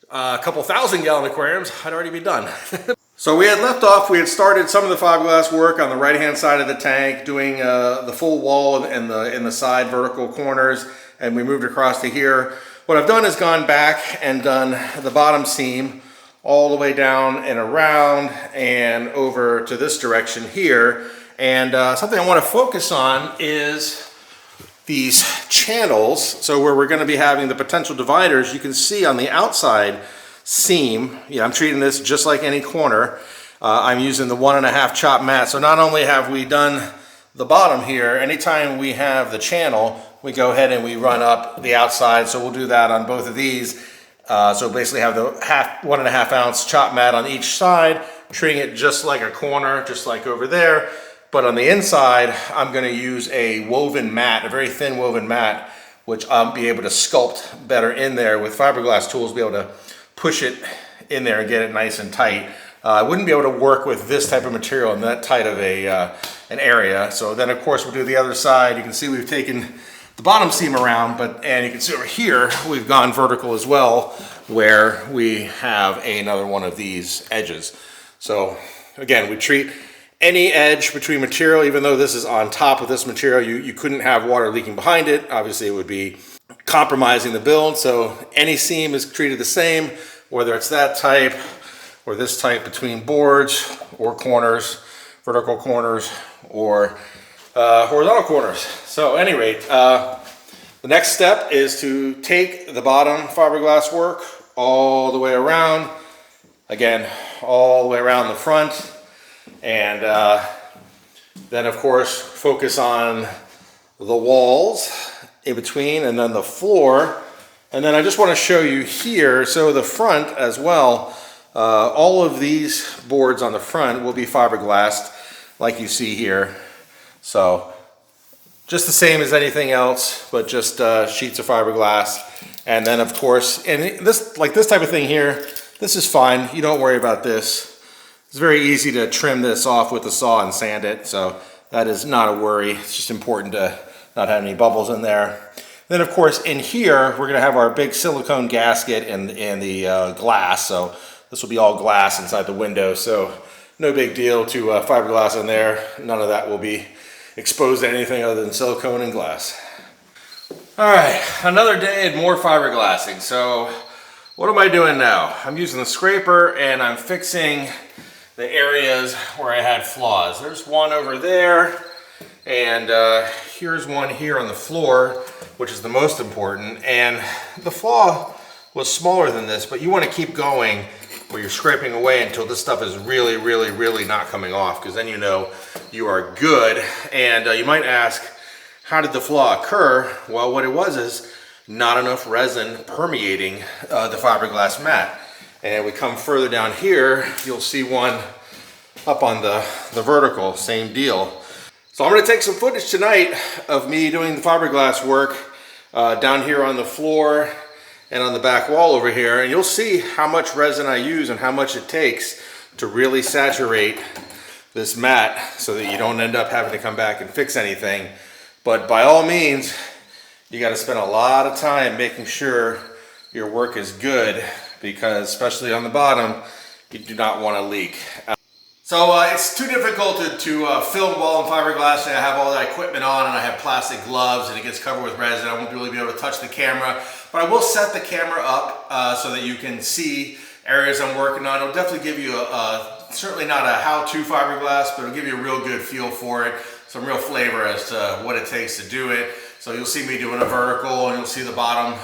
a couple 1,000 gallon aquariums, I'd already be done. So we had left off, we had started some of the fiberglass work on the right-hand side of the tank, doing the full wall and the side vertical corners, and we moved across to here. What I've done is gone back and done the bottom seam all the way down and around and over to this direction here. And something I want to focus on is these channels. So where we're going to be having the potential dividers, you can see on the outside seam, I'm treating this just like any corner. I'm using the 1.5 chop mat. So not only have we done the bottom here, anytime we have the channel, we go ahead and we run up the outside. So we'll do that on both of these. So basically have the 1.5 ounce chop mat on each side, treating it just like a corner, just like over there. But on the inside, I'm gonna use a woven mat, a very thin woven mat, which I'll be able to sculpt better in there with fiberglass tools, be able to push it in there and get it nice and tight. I wouldn't be able to work with this type of material in that tight of an area. So then of course we'll do the other side. You can see we've taken the bottom seam around, and you can see over here, we've gone vertical as well, where we have another one of these edges. So again, we treat any edge between material, even though this is on top of this material, you couldn't have water leaking behind it. Obviously it would be compromising the build. So any seam is treated the same, whether it's that type or this type between boards or corners, vertical corners or horizontal corners. So at any rate, the next step is to take the bottom fiberglass work all the way around, again, all the way around the front, and then of course focus on the walls in between and then the floor. And then I just want to show you here, so the front as well, all of these boards on the front will be fiberglassed like you see here. So just the same as anything else, but just sheets of fiberglass. And then of course, and this, like this type of thing here, this is fine. You don't worry about this. It's very easy to trim this off with a saw and sand it. So that is not a worry. It's just important to not have any bubbles in there. Then of course in here, we're gonna have our big silicone gasket and the glass. So this will be all glass inside the window. So no big deal to fiberglass in there. None of that will be exposed to anything other than silicone and glass. All right, another day and more fiberglassing. So what am I doing now? I'm using the scraper and I'm fixing the areas where I had flaws. There's one over there, and here's one here on the floor, which is the most important. And the flaw was smaller than this, but you want to keep going where you're scraping away until this stuff is really, really, really not coming off, because then you know you are good. And you might ask, how did the flaw occur? Well, what it was is not enough resin permeating the fiberglass mat. And we come further down here, you'll see one up on the vertical, same deal. So I'm gonna take some footage tonight of me doing the fiberglass work down here on the floor and on the back wall over here, and you'll see how much resin I use and how much it takes to really saturate this mat so that you don't end up having to come back and fix anything. But by all means, you got to spend a lot of time making sure your work is good, because especially on the bottom, you do not want to leak. So it's too difficult to film while I'm fiberglassing. I have all that equipment on and I have plastic gloves and it gets covered with resin. I won't really be able to touch the camera, but I will set the camera up so that you can see areas I'm working on. It'll definitely give you certainly not a how-to fiberglass, but it'll give you a real good feel for it, some real flavor as to what it takes to do it. So you'll see me doing a vertical and you'll see the bottom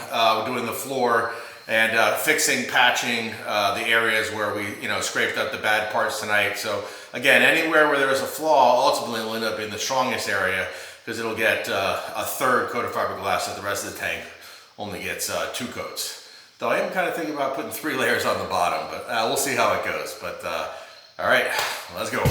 doing the floor, and fixing, patching the areas where we, scraped up the bad parts tonight. So again, anywhere where there is a flaw, ultimately will end up in the strongest area, because it'll get a third coat of fiberglass, and the rest of the tank only gets 2 coats. Though I am kind of thinking about putting 3 layers on the bottom, but we'll see how it goes. But all right, let's go.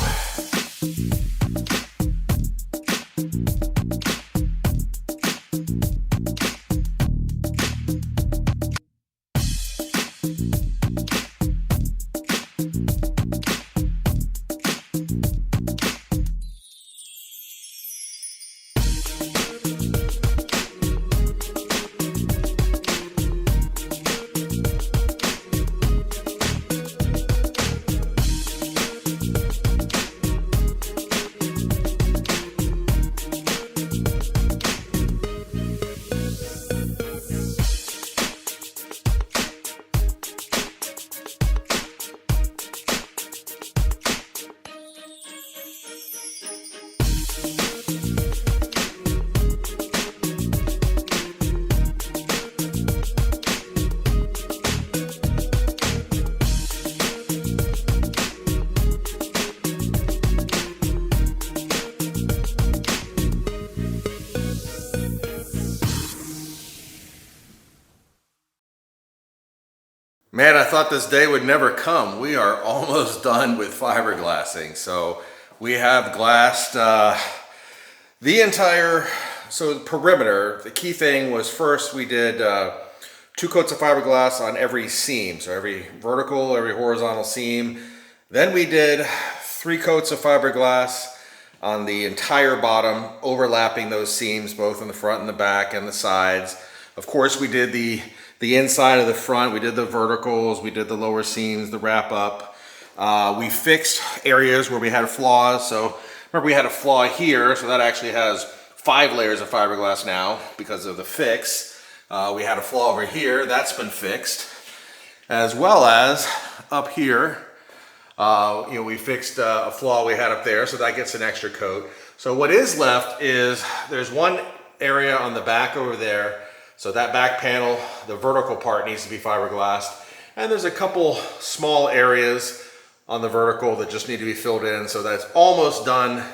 Man, I thought this day would never come. We are almost done with fiberglassing. So we have glassed the entire perimeter. The key thing was first we did 2 coats of fiberglass on every seam. So every vertical, every horizontal seam. Then we did 3 coats of fiberglass on the entire bottom, overlapping those seams, both in the front and the back and the sides. Of course, we did the inside of the front, we did the verticals, we did the lower seams, the wrap up. We fixed areas where we had flaws. So remember we had a flaw here, so that actually has 5 layers of fiberglass now because of the fix. We had a flaw over here, that's been fixed. As well as up here, we fixed a flaw we had up there, so that gets an extra coat. So what is left is there's one area on the back over there. So that back panel, the vertical part needs to be fiberglassed. And there's a couple small areas on the vertical that just need to be filled in. So that's almost done.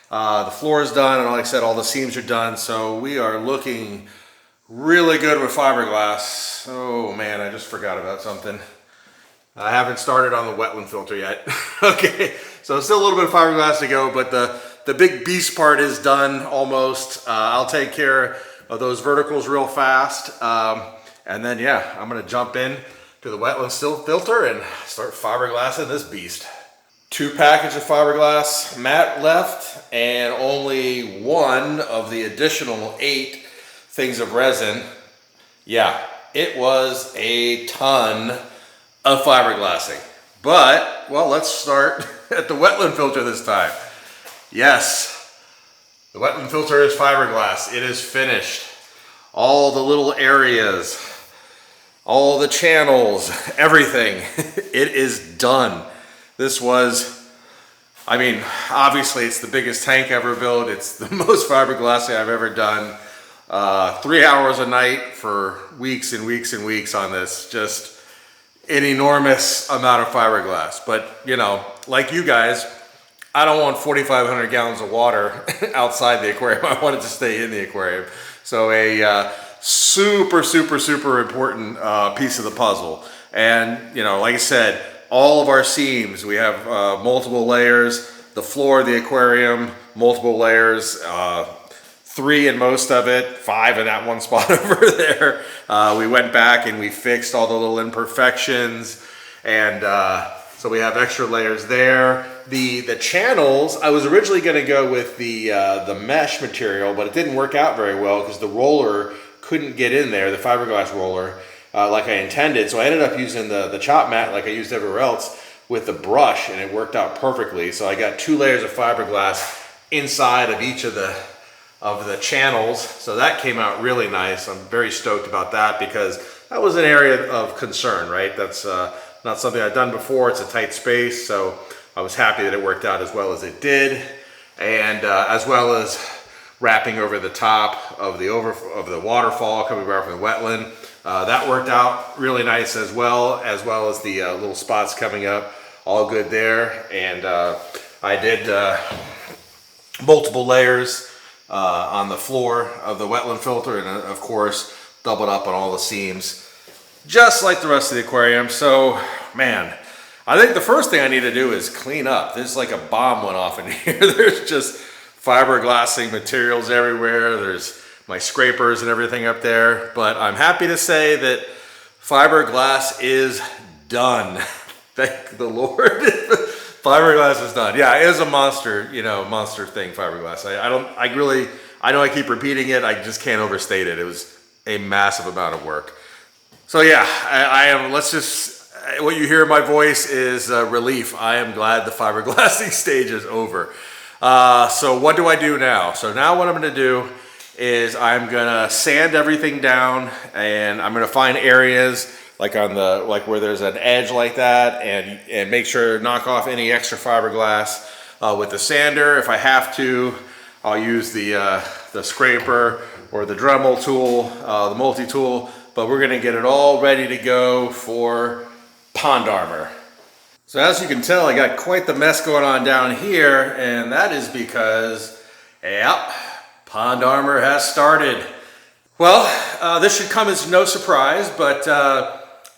The floor is done, and like I said, all the seams are done. So we are looking really good with fiberglass. Oh man, I just forgot about something. I haven't started on the wetland filter yet. Okay, so still a little bit of fiberglass to go, but the big beast part is done almost. I'll take care of those verticals real fast. And then, yeah, I'm gonna jump in to the wetland filter and start fiberglassing this beast. 2 packages of fiberglass mat left, and only 1 of the additional 8 things of resin. Yeah, it was a ton of fiberglassing. But, well, let's start at the wetland filter this time. Yes. The wetland filter is fiberglass. It is finished. All the little areas, all the channels, everything. It is done. This was, I mean, obviously it's the biggest tank ever built. It's the most fiberglassing I've ever done. 3 hours a night for weeks and weeks and weeks on this. Just an enormous amount of fiberglass. But, you know, like you guys, I don't want 4,500 gallons of water outside the aquarium. I want it to stay in the aquarium. So a super, super, super important piece of the puzzle. And, you know, like I said, all of our seams, we have multiple layers. The floor of the aquarium, multiple layers, 3 in most of it, 5 in that one spot over there. We went back and we fixed all the little imperfections, and so we have extra layers there. The channels, I was originally going to go with the mesh material, but it didn't work out very well because the roller couldn't get in there, the fiberglass roller, like I intended. So I ended up using the chop mat like I used everywhere else with the brush, and it worked out perfectly. So I got 2 layers of fiberglass inside of each of the channels. So that came out really nice. I'm very stoked about that because that was an area of concern, right? That's not something I've done before. It's a tight space, so I was happy that it worked out as well as it did. And as well as wrapping over the top of the waterfall coming back from the wetland. That worked out really nice as well as the little spots coming up. All good there. And I did multiple layers on the floor of the wetland filter, and of course doubled up on all the seams, just like the rest of the aquarium. So, man, I think the first thing I need to do is clean up. There's like a bomb went off in here. There's just fiberglassing materials everywhere. There's my scrapers and everything up there. But I'm happy to say that fiberglass is done. Thank the Lord. Fiberglass is done. Yeah, it is a monster, monster thing, fiberglass. I know I keep repeating it. I just can't overstate it. It was a massive amount of work. So yeah, I am, what you hear in my voice is relief. I am glad the fiberglassing stage is over. So what do I do now? So now what I'm gonna do is I'm gonna sand everything down, and I'm gonna find areas like where there's an edge like that, and make sure to knock off any extra fiberglass with the sander. If I have to, I'll use the scraper or the Dremel tool, the multi-tool, but we're gonna get it all ready to go for pond armor. So as you can tell, I got quite the mess going on down here, and that is because, yep, pond armor has started. Well, this should come as no surprise, but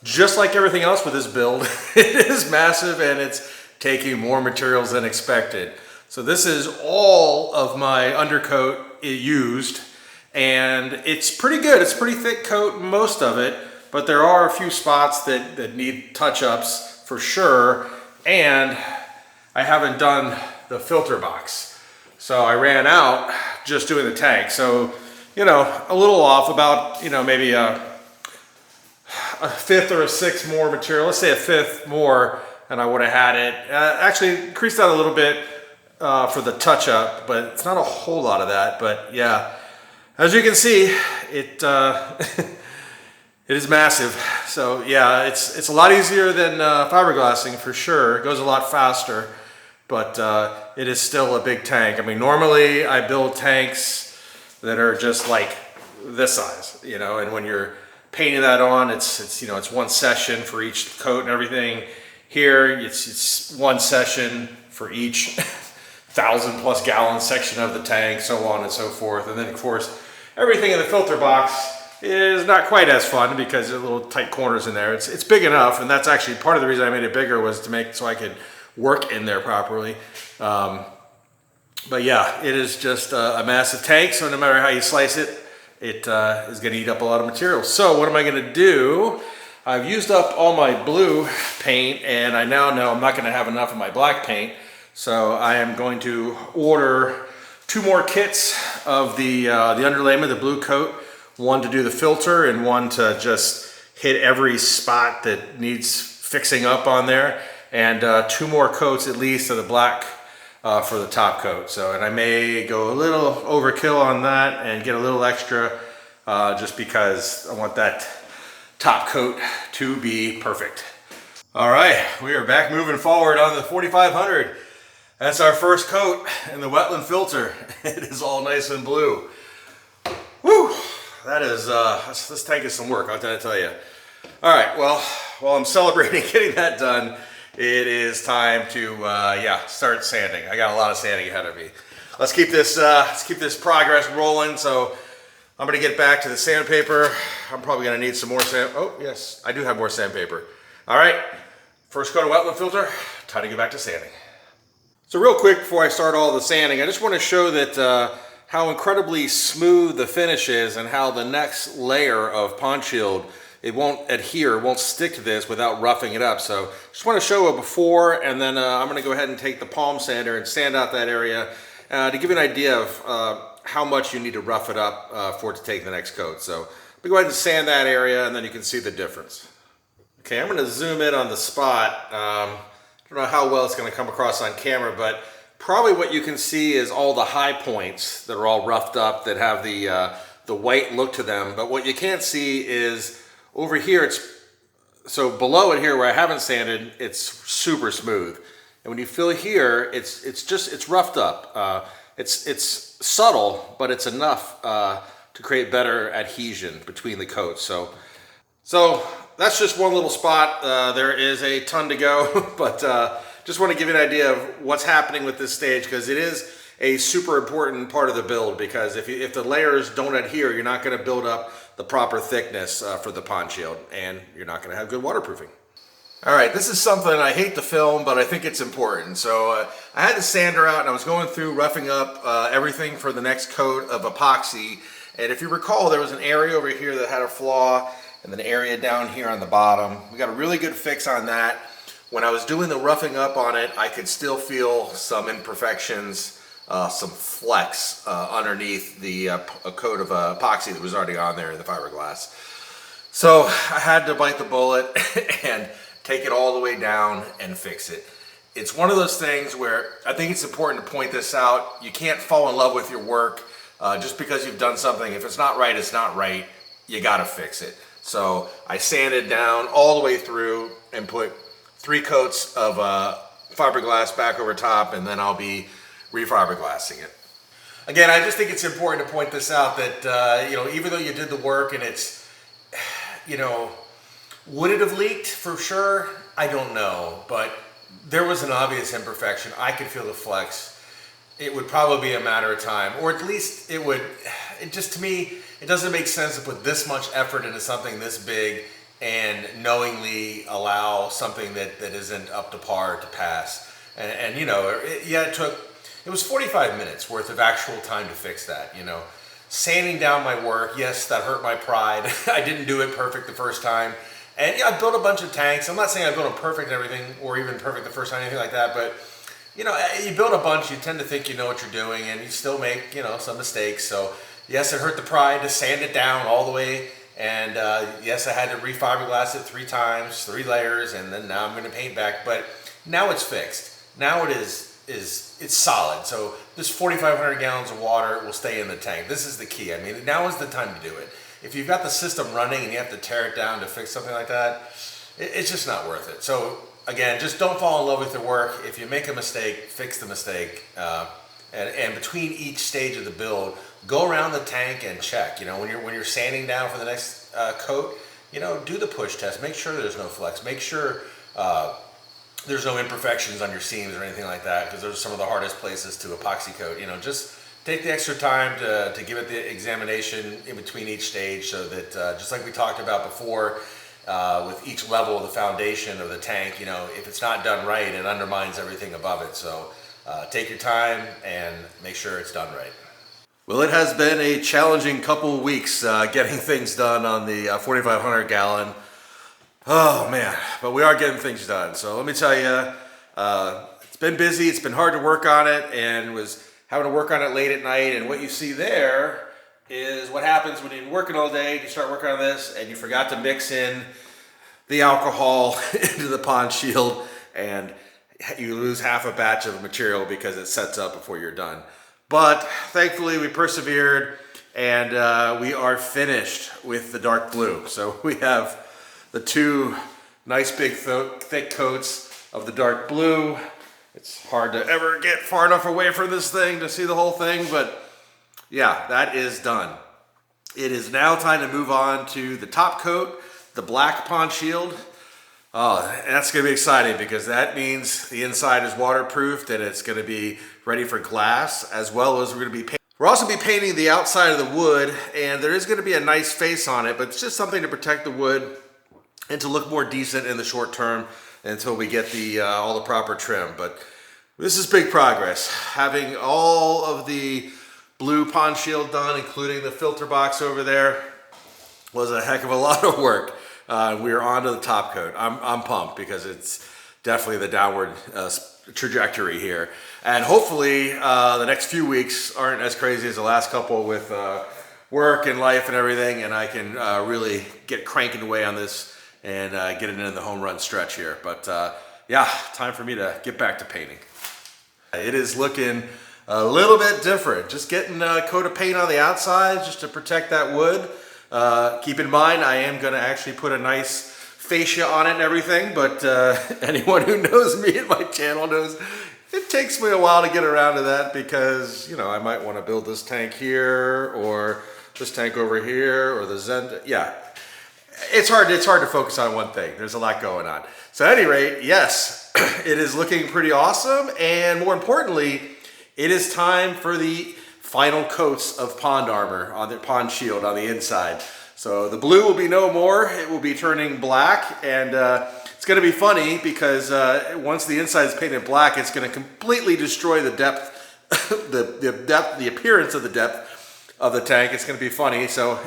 just like everything else with this build, it is massive and it's taking more materials than expected. So this is all of my undercoat used, and it's pretty good. It's a pretty thick coat, most of it, but there are a few spots that need touch-ups for sure, and I haven't done the filter box. So I ran out just doing the tank. So, you know, a little off, about, you know, maybe a fifth or a sixth more material. Let's say a fifth more, and I would have had it. Actually increased that a little bit for the touch-up, but it's not a whole lot of that. But yeah, as you can see, it it is massive. So yeah, it's a lot easier than fiberglassing for sure. It goes a lot faster, but it is still a big tank. I mean, normally I build tanks that are just like this size, you know, and when you're painting that on, it's you know, it's one session for each coat and everything. Here, it's one session for each 1,000+ gallon section of the tank, so on and so forth. And then of course, everything in the filter box is not quite as fun because there are little tight corners in there. It's big enough, and that's actually part of the reason I made it bigger, was to make it so I could work in there properly. But yeah, it is just a massive tank, so no matter how you slice it, it is going to eat up a lot of material. So what am I going to do? I've used up all my blue paint, and I now know I'm not going to have enough of my black paint. So I am going to order 2 more kits of the underlayment, the blue coat. One to do the filter and one to just hit every spot that needs fixing up on there. And 2 more coats at least of the black for the top coat. So, and I may go a little overkill on that and get a little extra just because I want that top coat to be perfect. All right, we are back moving forward on the 4500. That's our first coat in the wetland filter. It is all nice and blue. Woo! That is, this tank is some work, I'll tell you. All right, well, while I'm celebrating getting that done, it is time to, yeah, start sanding. I got a lot of sanding ahead of me. Let's keep this progress rolling. So I'm gonna get back to the sandpaper. I'm probably gonna need some more sand. Oh, yes, I do have more sandpaper. All right, first coat of wetland filter, time to get back to sanding. So real quick before I start all the sanding, I just want to show that how incredibly smooth the finish is, and how the next layer of pond shield, it won't adhere, won't stick to this without roughing it up. So just want to show a before, and then I'm going to go ahead and take the palm sander and sand out that area to give you an idea of how much you need to rough it up for it to take the next coat. So we go ahead and sand that area, and then you can see the difference. Okay, I'm going to zoom in on the spot. I don't know how well it's going to come across on camera, but probably what you can see is all the high points that are all roughed up, that have the white look to them. But what you can't see is over here, so below it here where I haven't sanded, it's super smooth. And when you feel here, it's roughed up. It's subtle, but it's enough to create better adhesion between the coats. So that's just one little spot. There is a ton to go, but just want to give you an idea of what's happening with this stage, because it is a super important part of the build, because if the layers don't adhere, you're not going to build up the proper thickness for the pond shield, and you're not going to have good waterproofing. All right, this is something I hate to film, but I think it's important. So I had the sander out, and I was going through roughing up everything for the next coat of epoxy. And if you recall, there was an area over here that had a flaw, and then an area down here on the bottom. We got a really good fix on that. When I was doing the roughing up on it, I could still feel some imperfections, some flecks underneath the coat of epoxy that was already on there in the fiberglass. So I had to bite the bullet and take it all the way down and fix it. It's one of those things where I think it's important to point this out. You can't fall in love with your work just because you've done something. If it's not right, it's not right. You gotta fix it. So I sanded down all the way through and put 3 coats of fiberglass back over top, and then I'll be refiberglassing it. Again, I just think it's important to point this out that, you know, even though you did the work and it's, you know, would it have leaked for sure? I don't know, but there was an obvious imperfection. I could feel the flex. It would probably be a matter of time, or at least it just, to me, it doesn't make sense to put this much effort into something this big and knowingly allow something that isn't up to par to pass. And you know, it was 45 minutes worth of actual time to fix that, you know. Sanding down my work, yes, that hurt my pride. I didn't do it perfect the first time. And yeah, I built a bunch of tanks. I'm not saying I built them perfect and everything, or even perfect the first time, anything like that, but you know, you build a bunch, you tend to think you know what you're doing, and you still make, you know, some mistakes. So yes, it hurt the pride to sand it down all the way. And yes, I had to refiberglass it 3 times, 3 layers, and then now I'm going to paint back. But now it's fixed. Now it's solid. So this 4,500 gallons of water will stay in the tank. This is the key. I mean, now is the time to do it. If you've got the system running and you have to tear it down to fix something like that, it's just not worth it. So again, just don't fall in love with your work. If you make a mistake, fix the mistake. And between each stage of the build, go around the tank and check. You know, when you're sanding down for the next coat, you know, do the push test. Make sure there's no flex. Make sure there's no imperfections on your seams or anything like that, because those are some of the hardest places to epoxy coat. You know, just take the extra time to give it the examination in between each stage, so that just like we talked about before, with each level of the foundation of the tank, you know, if it's not done right, it undermines everything above it. So take your time and make sure it's done right. Well, it has been a challenging couple of weeks getting things done on the 4,500 gallon. Oh man, but we are getting things done. So let me tell you, it's been busy, it's been hard to work on it, and was having to work on it late at night. And what you see there is what happens when you're working all day, you start working on this, and you forgot to mix in the alcohol into the pond shield, and you lose half a batch of material because it sets up before you're done. But thankfully we persevered, and we are finished with the dark blue. So we have the 2 nice big thick coats of the dark blue. It's hard to ever get far enough away from this thing to see the whole thing, but yeah, that is done. It is now time to move on to the top coat, the black pond shield. Oh, that's going to be exciting, because that means the inside is waterproofed and it's going to be ready for glass, as well as we're going to be we're also be painting the outside of the wood, and there is going to be a nice face on it, but it's just something to protect the wood and to look more decent in the short term until we get the all the proper trim. But this is big progress. Having all of the blue pond shield done, including the filter box over there, was a heck of a lot of work. We're on to the top coat. I'm pumped, because it's definitely the downward trajectory here. And hopefully the next few weeks aren't as crazy as the last couple with work and life and everything, and I can really get cranking away on this and get it into the home run stretch here. But yeah, time for me to get back to painting. It is looking a little bit different. Just getting a coat of paint on the outside just to protect that wood. Keep in mind, I am going to actually put a nice fascia on it and everything, but anyone who knows me and my channel knows it takes me a while to get around to that, because, you know, I might want to build this tank here, or this tank over here, or the Zen. Yeah, it's hard to focus on one thing. There's a lot going on. So at any rate, yes, it is looking pretty awesome, and more importantly, it is time for the final coats of pond armor on the pond shield on the inside. So the blue will be no more. It will be turning black, and it's going to be funny, because once the inside is painted black, it's going to completely destroy the depth, the appearance of the depth of the tank. It's going to be funny. So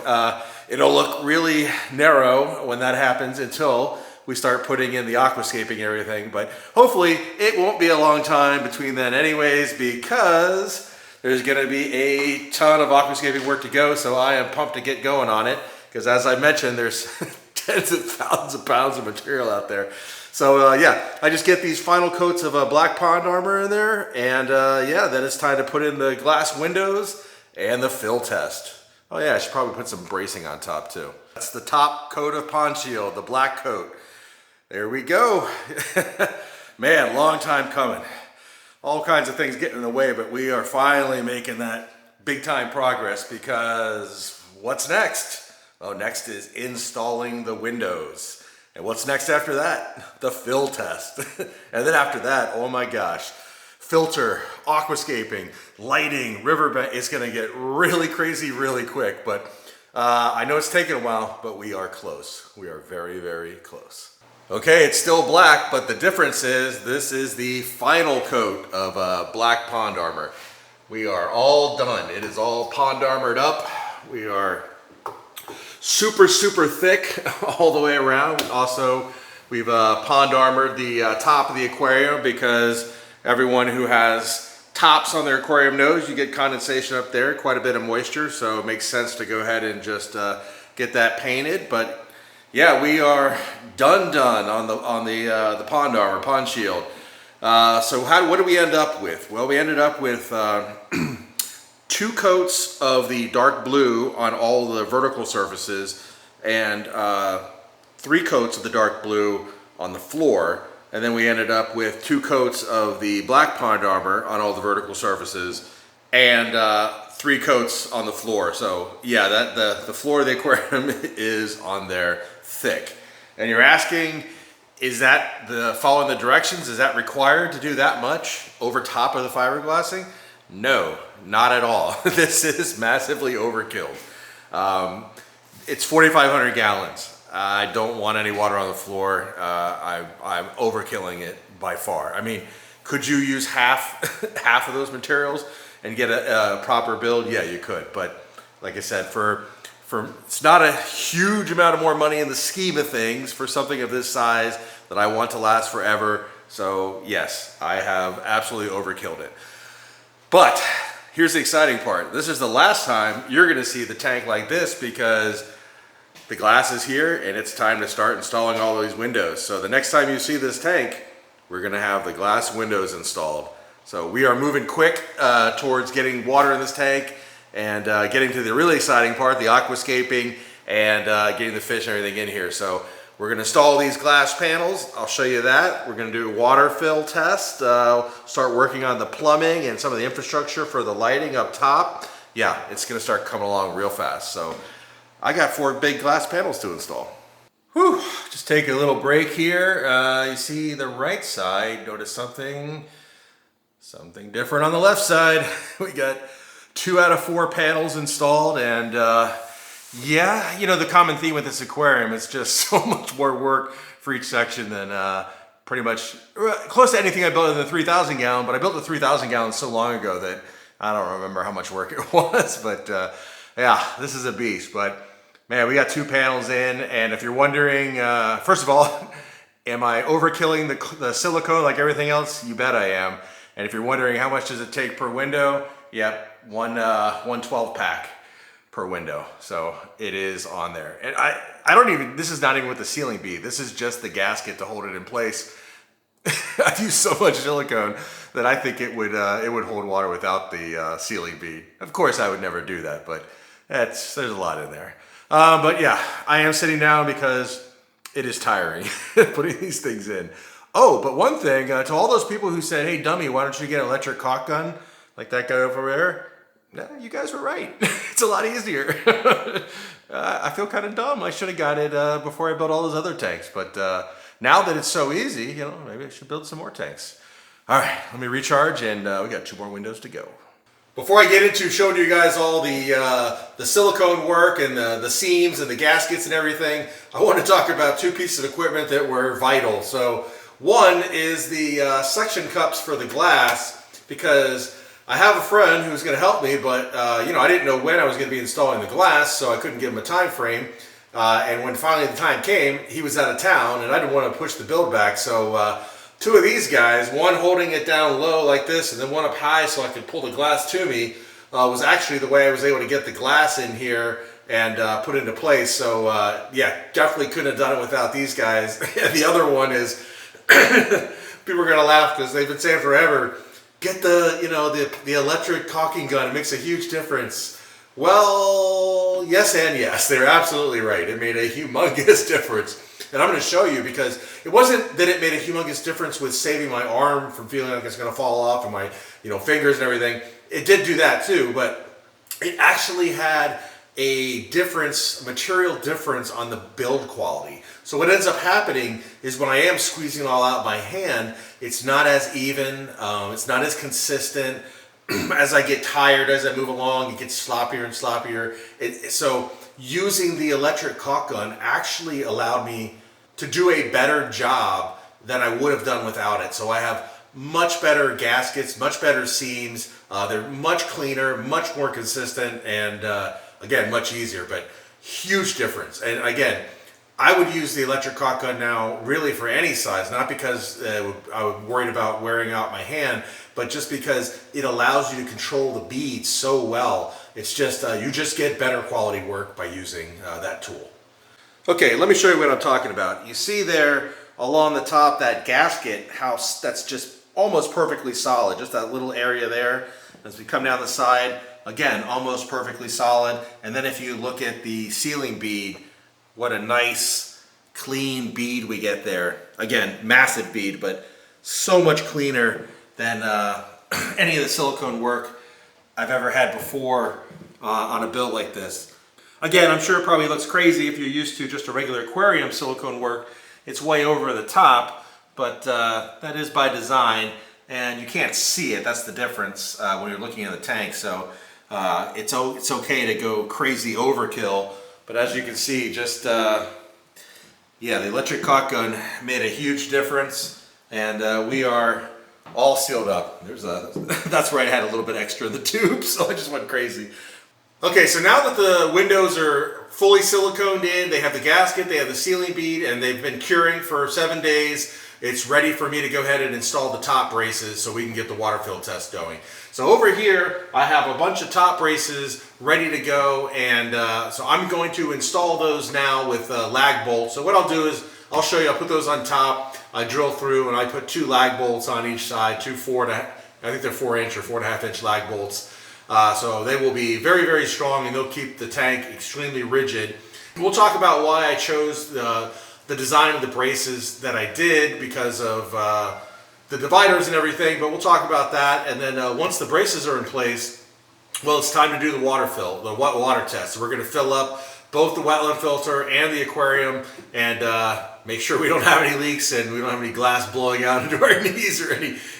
it'll look really narrow when that happens, until we start putting in the aquascaping and everything. But hopefully it won't be a long time between then anyways, because there's going to be a ton of aquascaping work to go. So I am pumped to get going on it, because as I mentioned, there's tens of thousands of pounds of material out there. So yeah, I just get these final coats of black pond armor in there, and yeah, then it's time to put in the glass windows and the fill test. Oh yeah, I should probably put some bracing on top too. That's the top coat of pond shield, the black coat. There we go. Man, long time coming. All kinds of things getting in the way, but we are finally making that big time progress, because what's next? Well, next is installing the windows. And what's next after that? The fill test. And then after that, oh my gosh, filter, aquascaping, lighting, riverbank. It's gonna get really crazy really quick, but I know it's taken a while, but we are close. We are very, very close. Okay, it's still black, but the difference is this is the final coat of black pond armor. We are all done. It is all pond armored up. We are super, super thick all the way around. Also, we've pond armored the top of the aquarium because everyone who has tops on their aquarium knows you get condensation up there, quite a bit of moisture, so it makes sense to go ahead and just get that painted. But yeah, we are done on the pond armor, pond shield. So what did we end up with? Well, we ended up with 2 coats of the dark blue on all the vertical surfaces and 3 coats of the dark blue on the floor. And then we ended up with 2 coats of the black pond armor on all the vertical surfaces and 3 coats on the floor. So yeah, the floor of the aquarium is on there thick. And you're asking, is that following the directions? Is that required to do that much over top of the fiberglassing? No, not at all. This is massively overkill. It's 4,500 gallons. I don't want any water on the floor. I'm overkilling it by far. I mean, could you use half of those materials and get a proper build? Yeah, you could. But like I said, it's not a huge amount of more money in the scheme of things for something of this size that I want to last forever. So yes, I have absolutely overkilled it. But here's the exciting part. This is the last time you're gonna see the tank like this because the glass is here and it's time to start installing all these windows. So the next time you see this tank, we're gonna have the glass windows installed. So we are moving quick towards getting water in this tank and getting to the really exciting part, the aquascaping and getting the fish and everything in here. So we're gonna install these glass panels. I'll show you that. We're gonna do a water fill test, start working on the plumbing and some of the infrastructure for the lighting up top. Yeah, it's gonna start coming along real fast. So I got 4 big glass panels to install. Whew, just take a little break here. You see the right side, notice something different on the left side. We got 2 out of 4 panels installed, and yeah, you know, the common theme with this aquarium is just so much more work for each section than pretty much close to anything I built in the 3,000 gallon, but I built the 3,000 gallon so long ago that I don't remember how much work it was, but yeah, this is a beast. But man, we got 2 panels in, and if you're wondering, first of all, am I overkilling the silicone like everything else? You bet I am. And if you're wondering how much does it take per window, yep, one 12 pack per window. So it is on there. And I don't even, this is not even with the sealing bead. This is just the gasket to hold it in place. I've used so much silicone that I think it would hold water without the sealing bead. Of course, I would never do that, but there's a lot in there. But yeah, I am sitting down because it is tiring putting these things in. Oh, but one thing, to all those people who said, hey, dummy, why don't you get an electric caulk gun like that guy over there? No, you guys were right. It's a lot easier. I feel kind of dumb. I should have got it before I built all those other tanks. But now that it's so easy, you know, maybe I should build some more tanks. All right, let me recharge, and we got 2 more windows to go. Before I get into showing you guys all the silicone work and the seams and the gaskets and everything, I want to talk about 2 pieces of equipment that were vital. So one is the suction cups for the glass, because I have a friend who's going to help me, but you know, I didn't know when I was going to be installing the glass, so I couldn't give him a time frame. And when finally the time came, he was out of town, and I didn't want to push the build back. So 2 of these guys, one holding it down low like this, and then one up high so I could pull the glass to me, was actually the way I was able to get the glass in here and put it into place. So yeah, definitely couldn't have done it without these guys. The other one is, people are going to laugh because they've been saying forever, get the electric caulking gun, it makes a huge difference. Well, yes and yes, they're absolutely right. It made a humongous difference. And I'm going to show you, because it wasn't that it made a humongous difference with saving my arm from feeling like it's going to fall off and my fingers and everything. It did do that too, but it actually had a difference, material difference on the build quality. So what ends up happening is when I am squeezing it all out by hand, it's not as even, it's not as consistent. As I get tired, as I move along, it gets sloppier and sloppier. So using the electric caulk gun actually allowed me to do a better job than I would have done without it. So I have much better gaskets, much better seams. They're much cleaner, much more consistent, and again, much easier, but huge difference. And again, I would use the electric caulk gun now really for any size, not because I was worried about wearing out my hand, but just because it allows you to control the beads so well. It's just, you just get better quality work by using that tool. Okay, let me show you what I'm talking about. You see there along the top that gasket house that's just almost perfectly solid, just that little area there. As we come down the side, again, almost perfectly solid. And then if you look at the ceiling bead, what a nice clean bead we get there. Again, massive bead, but so much cleaner than any of the silicone work I've ever had before on a build like this. Again, I'm sure it probably looks crazy if you're used to just a regular aquarium silicone work. It's way over the top, but that is by design, and you can't see it. That's the difference when you're looking at the tank. So it's okay to go crazy overkill, but as you can see, just yeah, the electric caulk gun made a huge difference, and we are all sealed up. That's where I had a little bit extra in the tube, so I just went crazy. Okay, so now that the windows are fully siliconed in, they have the gasket, they have the sealing bead, and they've been curing for 7 days, it's ready for me to go ahead and install the top braces so we can get the water fill test going. So over here, I have a bunch of top braces ready to go, and so I'm going to install those now with lag bolts. So what I'll do is, I'll show you, I'll put those on top, I drill through, and I put 2 lag bolts on each side, I think they're 4-inch or 4.5-inch lag bolts. So they will be very, very strong, and they'll keep the tank extremely rigid. We'll talk about why I chose the design of the braces that I did because of the dividers and everything, but we'll talk about that. And then once the braces are in place, well, it's time to do the water fill, the wet water test. So we're going to fill up both the wetland filter and the aquarium, and make sure we don't have any leaks and we don't have any glass blowing out into our knees or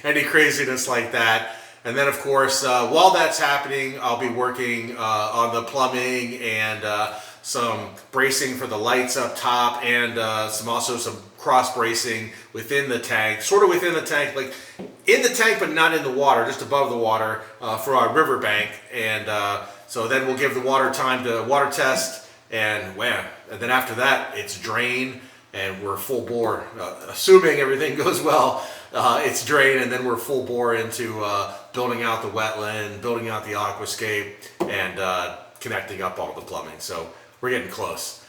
any craziness like that. And then, of course, while that's happening, I'll be working on the plumbing and some bracing for the lights up top, and also some cross bracing within the tank, sort of within the tank, like in the tank but not in the water, just above the water for our riverbank. And so then we'll give the water time to water test, and wham! And then after that, it's drain, and we're full bore, assuming everything goes well. It's drain, and then we're full bore into building out the wetland, building out the aquascape, and connecting up all the plumbing. So we're getting close.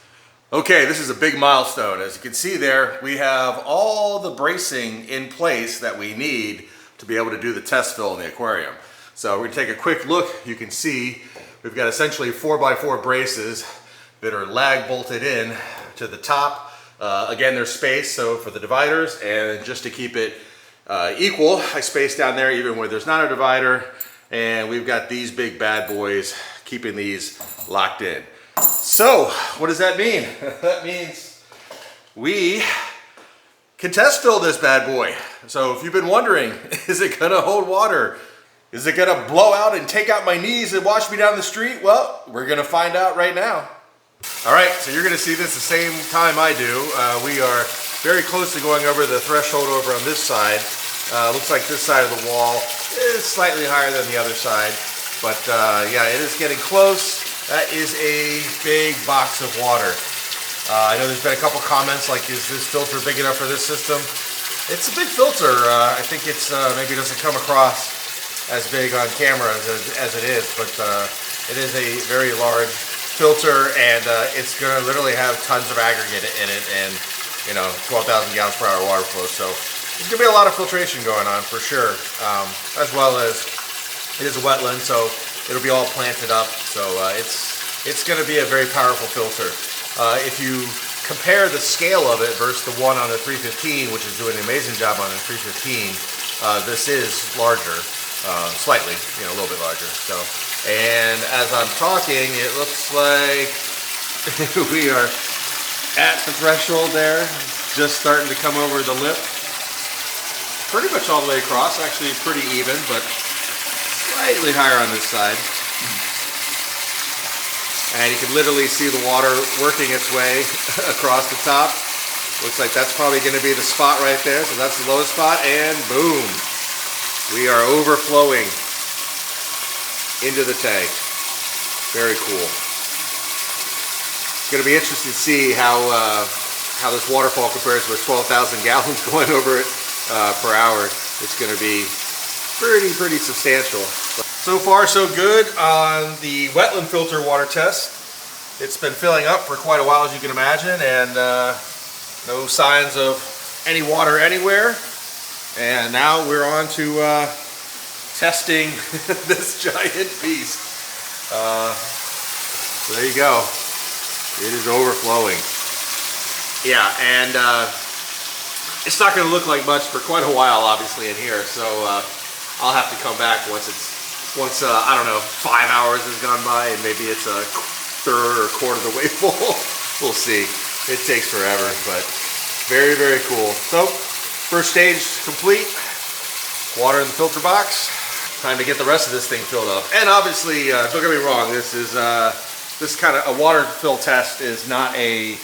Okay, this is a big milestone. As you can see there, we have all the bracing in place that we need to be able to do the test fill in the aquarium. So we're gonna take a quick look. You can see we've got essentially 4x4 braces that are lag bolted in to the top. Again, there's space, so for the dividers, and just to keep it equal, I spaced down there even where there's not a divider, and we've got these big bad boys keeping these locked in. So, what does that mean? That means we can test fill this bad boy. So if you've been wondering, is it gonna hold water? Is it gonna blow out and take out my knees and wash me down the street? Well, we're gonna find out right now. All right, so you're gonna see this the same time I do. We are very close to going over the threshold over on this side. Looks like this side of the wall is slightly higher than the other side, but yeah, it is getting close. That is a big box of water. I know there's been a couple comments like, is this filter big enough for this system? It's a big filter. I think it's maybe doesn't come across as big on camera as it is, but it is a very large filter, and it's going to literally have tons of aggregate in it, and 12,000 gallons per hour water flow. So there's going to be a lot of filtration going on for sure, as well as it is a wetland, so it'll be all planted up. So it's going to be a very powerful filter. If you compare the scale of it versus the one on the 315, which is doing an amazing job on the 315, this is larger, slightly, a little bit larger. So, and as I'm talking, it looks like we are at the threshold there, just starting to come over the lip. Pretty much all the way across, actually pretty even, but slightly higher on this side. And you can literally see the water working its way across the top. Looks like that's probably going to be the spot right there. So that's the lowest spot, and boom, we are overflowing into the tank. Very cool. It's going to be interesting to see how this waterfall compares with 12,000 gallons going over it per hour. It's going to be pretty substantial. So far so good on the wetland filter water test. It's been filling up for quite a while, as you can imagine, and no signs of any water anywhere. And now we're on to testing this giant beast. So there you go. It is overflowing. Yeah, and it's not going to look like much for quite a while, obviously, in here. So I'll have to come back once I don't know, 5 hours has gone by, and maybe it's a third or quarter of the way full. We'll see. It takes forever, but very cool. So first stage complete. Water in the filter box. Time to get the rest of this thing filled up. And obviously, don't get me wrong, this is this kind of a water fill test is not a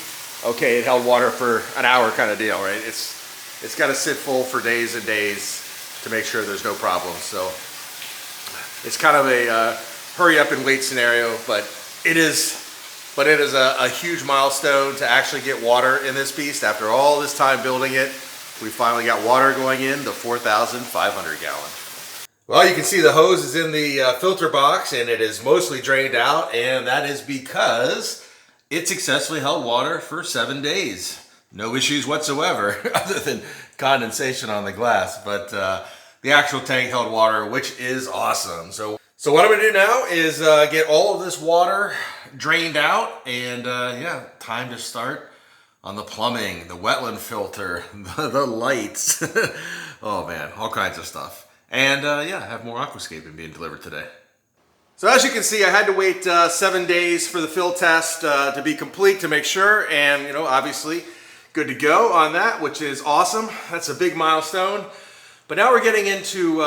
okay, it held water for an hour kind of deal, right? It's got to sit full for days and days to make sure there's no problems. So it's kind of a hurry up and wait scenario, but it is a huge milestone to actually get water in this beast. After all this time building it, we finally got water going in the 4,500 gallon. Well, you can see the hose is in the filter box, and it is mostly drained out, and that is because it successfully held water for 7 days. No issues whatsoever other than condensation on the glass, but the actual tank held water, which is awesome. So what I'm gonna do now is get all of this water drained out, and yeah, time to start on the plumbing, the wetland filter, the lights. Oh man, all kinds of stuff. And yeah, have more aquascaping being delivered today. So as you can see, I had to wait 7 days for the fill test to be complete to make sure, and you know, obviously good to go on that, which is awesome. That's a big milestone. But now we're getting into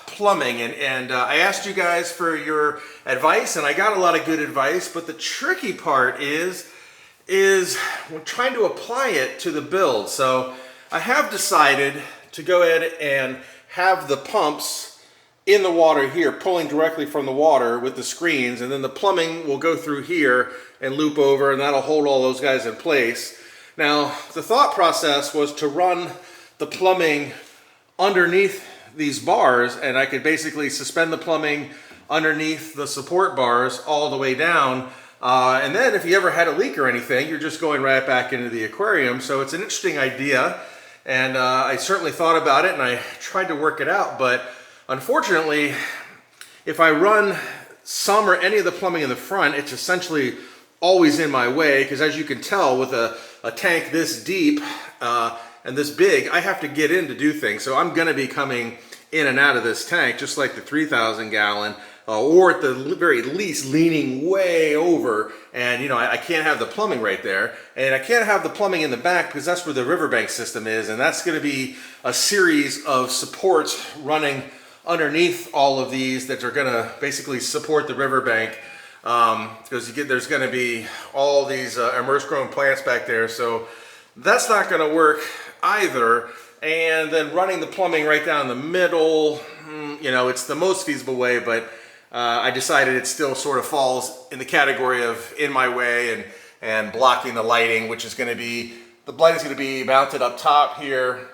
plumbing, and I asked you guys for your advice, and I got a lot of good advice, but the tricky part is we're trying to apply it to the build. So I have decided to go ahead and have the pumps in the water here, pulling directly from the water with the screens, and then the plumbing will go through here and loop over, and that'll hold all those guys in place. Now, the thought process was to run the plumbing underneath these bars, and I could basically suspend the plumbing underneath the support bars all the way down, and then if you ever had a leak or anything, you're just going right back into the aquarium. So it's an interesting idea, and I certainly thought about it, and I tried to work it out, but unfortunately, if I run some or any of the plumbing in the front, it's essentially always in my way, because as you can tell, with a tank this deep and this big, I have to get in to do things. So I'm gonna be coming in and out of this tank, just like the 3,000 gallon, or at the very least leaning way over, and you know, I can't have the plumbing right there, and I can't have the plumbing in the back because that's where the Riverbank system is, and that's gonna be a series of supports running underneath all of these that are gonna basically support the Riverbank, because there's gonna be all these immersed grown plants back there, so that's not gonna work either. And then running the plumbing right down the middle, you know, it's the most feasible way, but I decided it still sort of falls in the category of in my way and blocking the lighting, which is going to be, the light is going to be mounted up top here,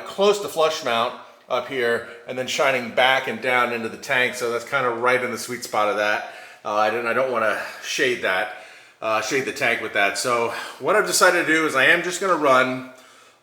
close to flush mount up here, and then shining back and down into the tank. So that's kind of right in the sweet spot of that. I don't want to shade the tank with that. So what I've decided to do is I am just going to run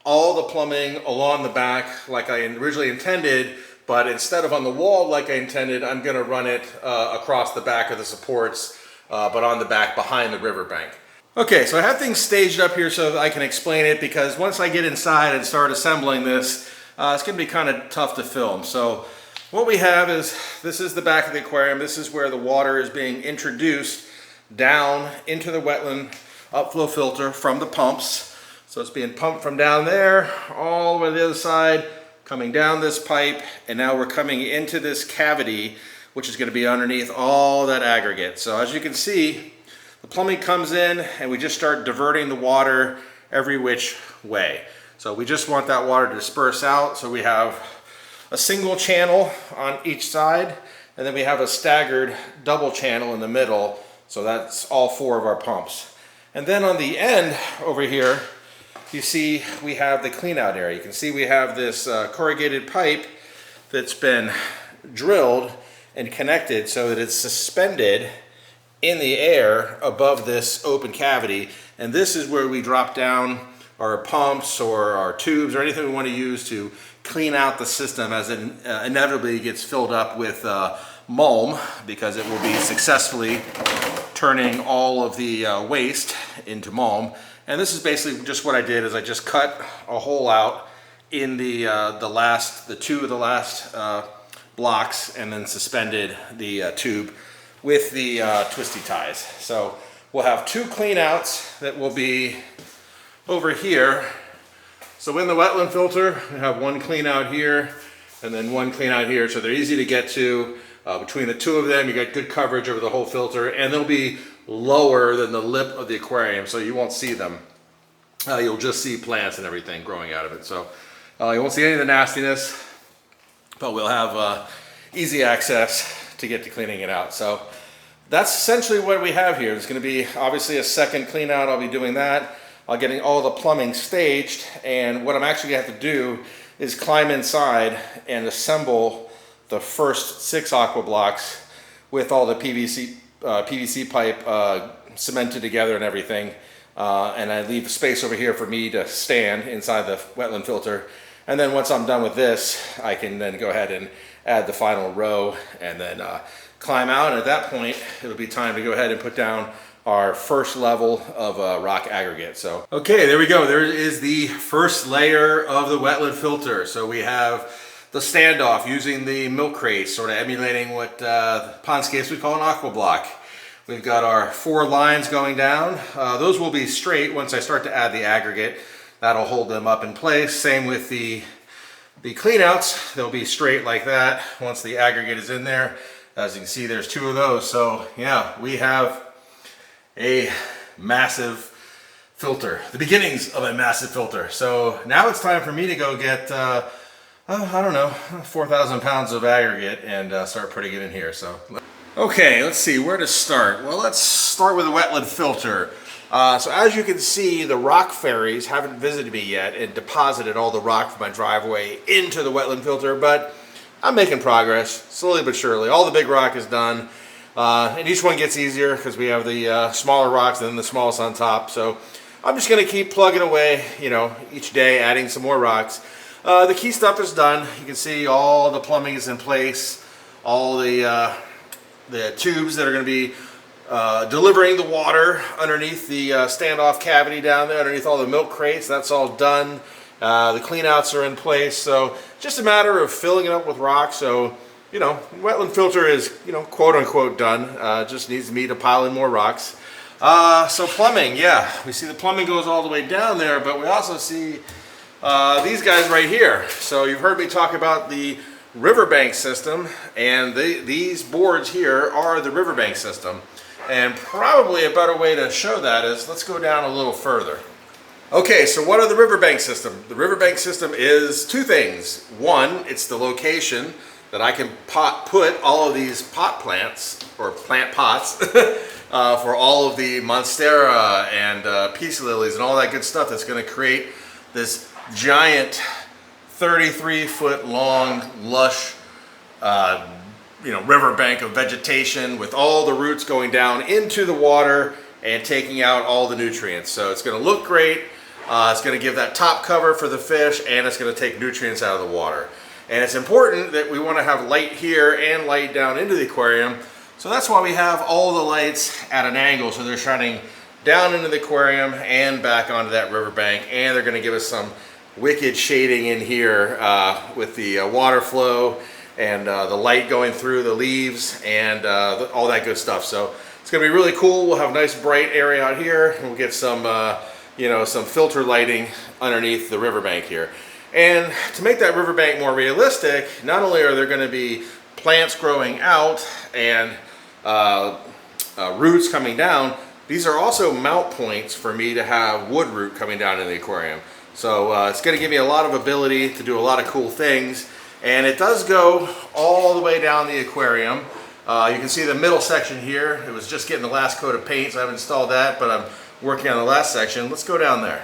all the plumbing along the back like I originally intended, but instead of on the wall like I intended, I'm going to run it across the back of the supports, but on the back behind the Riverbank. Okay, so I have things staged up here so that I can explain it, because once I get inside and start assembling this, it's going to be kind of tough to film. So what we have is, this is the back of the aquarium. This is where the water is being introduced down into the wetland upflow filter from the pumps. So it's being pumped from down there all the way to the other side, coming down this pipe, and now we're coming into this cavity, which is going to be underneath all that aggregate. So as you can see, the plumbing comes in and we just start diverting the water every which way. So we just want that water to disperse out. So we have a single channel on each side, and then we have a staggered double channel in the middle. So that's all 4 of our pumps. And then on the end over here, you see we have the clean out area. You can see we have this corrugated pipe that's been drilled and connected so that it's suspended in the air above this open cavity. And this is where we drop down our pumps or our tubes or anything we want to use to clean out the system as it inevitably gets filled up with mulm, because it will be successfully turning all of the waste into mulm. And this is basically just what I did, is I just cut a hole out in the 2 of the last blocks, and then suspended the tube with the twisty ties. So we'll have 2 clean outs that will be over here. So in the wetland filter, we have 1 clean out here and then 1 clean out here. So they're easy to get to. Between the 2 of them, you get good coverage over the whole filter, and they'll be lower than the lip of the aquarium, so you won't see them. You'll just see plants and everything growing out of it. So you won't see any of the nastiness, but we'll have easy access to get to cleaning it out. So that's essentially what we have here. There's going to be obviously a second clean out. I'll be doing that. I'll getting all the plumbing staged, and what I'm actually going to have to do is climb inside and assemble the first 6 aqua blocks with all the PVC pipe cemented together and everything. And I leave space over here for me to stand inside the wetland filter. And then once I'm done with this, I can then go ahead and add the final row and then climb out. And at that point, it'll be time to go ahead and put down our first level of rock aggregate. So, okay, there we go. There is the first layer of the wetland filter. So we have the standoff using the milk crate, sort of emulating what pondscapes we call an aqua block. We've got our 4 lines going down. Those will be straight once I start to add the aggregate. That'll hold them up in place. Same with the cleanouts. They'll be straight like that once the aggregate is in there. As you can see, there's 2 of those. So yeah, we have a massive filter, the beginnings of a massive filter. So now it's time for me to go get I don't know, 4,000 pounds of aggregate and start putting it in here. So, okay, let's see where to start. Well, let's start with the wetland filter. So as you can see, the rock fairies haven't visited me yet and deposited all the rock from my driveway into the wetland filter, but I'm making progress, slowly but surely. All the big rock is done, and each one gets easier because we have the smaller rocks and then the smallest on top. So I'm just going to keep plugging away, you know, each day, adding some more rocks. The key stuff is done. You can see all the plumbing is in place. All the tubes that are going to be delivering the water underneath the standoff cavity down there, underneath all the milk crates, that's all done. The cleanouts are in place. So just a matter of filling it up with rock. So, you know, wetland filter is, you know, quote unquote done. Just needs me to pile in more rocks. So plumbing, yeah, we see the plumbing goes all the way down there, but we also see these guys right here. So you've heard me talk about the Riverbank system, and these boards here are the Riverbank system. And probably a better way to show that is, let's go down a little further. Okay, so what are the Riverbank system? The Riverbank system is 2 things. One, it's the location that I can put all of these pot plants, or plant pots, for all of the monstera and peace lilies and all that good stuff that's going to create this giant 33-foot long, lush, riverbank of vegetation with all the roots going down into the water and taking out all the nutrients. So it's going to look great. It's going to give that top cover for the fish, and it's going to take nutrients out of the water. And it's important that we want to have light here and light down into the aquarium. So that's why we have all the lights at an angle, so they're shining down into the aquarium and back onto that riverbank, and they're going to give us some wicked shading in here with the water flow and the light going through the leaves and all that good stuff. So it's going to be really cool. We'll have a nice bright area out here. We'll get some, some filter lighting underneath the riverbank here. And to make that riverbank more realistic, not only are there going to be plants growing out and roots coming down, These are also mount points for me to have wood root coming down in the aquarium. So it's going to give me a lot of ability to do a lot of cool things. And it does go all the way down the aquarium. You can see the middle section here. It was just getting the last coat of paint, so I haven't installed that, but I'm working on the last section. Let's go down there.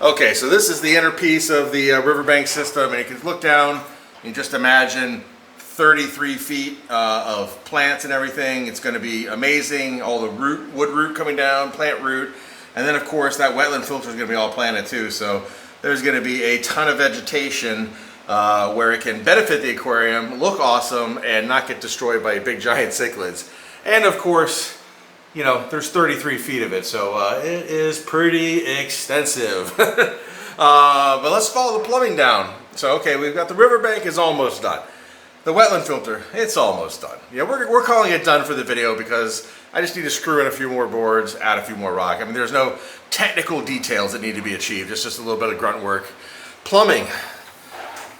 Okay, so this is the inner piece of the Riverbank system, and you can look down and just imagine 33 feet of plants and everything. It's going to be amazing. All the wood root coming down, plant root, and then of course that wetland filter is going to be all planted too. So there's going to be a ton of vegetation where it can benefit the aquarium, look awesome, and not get destroyed by big giant cichlids. And of course, you know, there's 33 feet of it, so it is pretty extensive. But let's follow the plumbing down. So okay, we've got the riverbank is almost done. The wetland filter, it's almost done. Yeah, we're calling it done for the video because I just need to screw in a few more boards, add a few more rock. I mean, there's no technical details that need to be achieved. It's just a little bit of grunt work. Plumbing,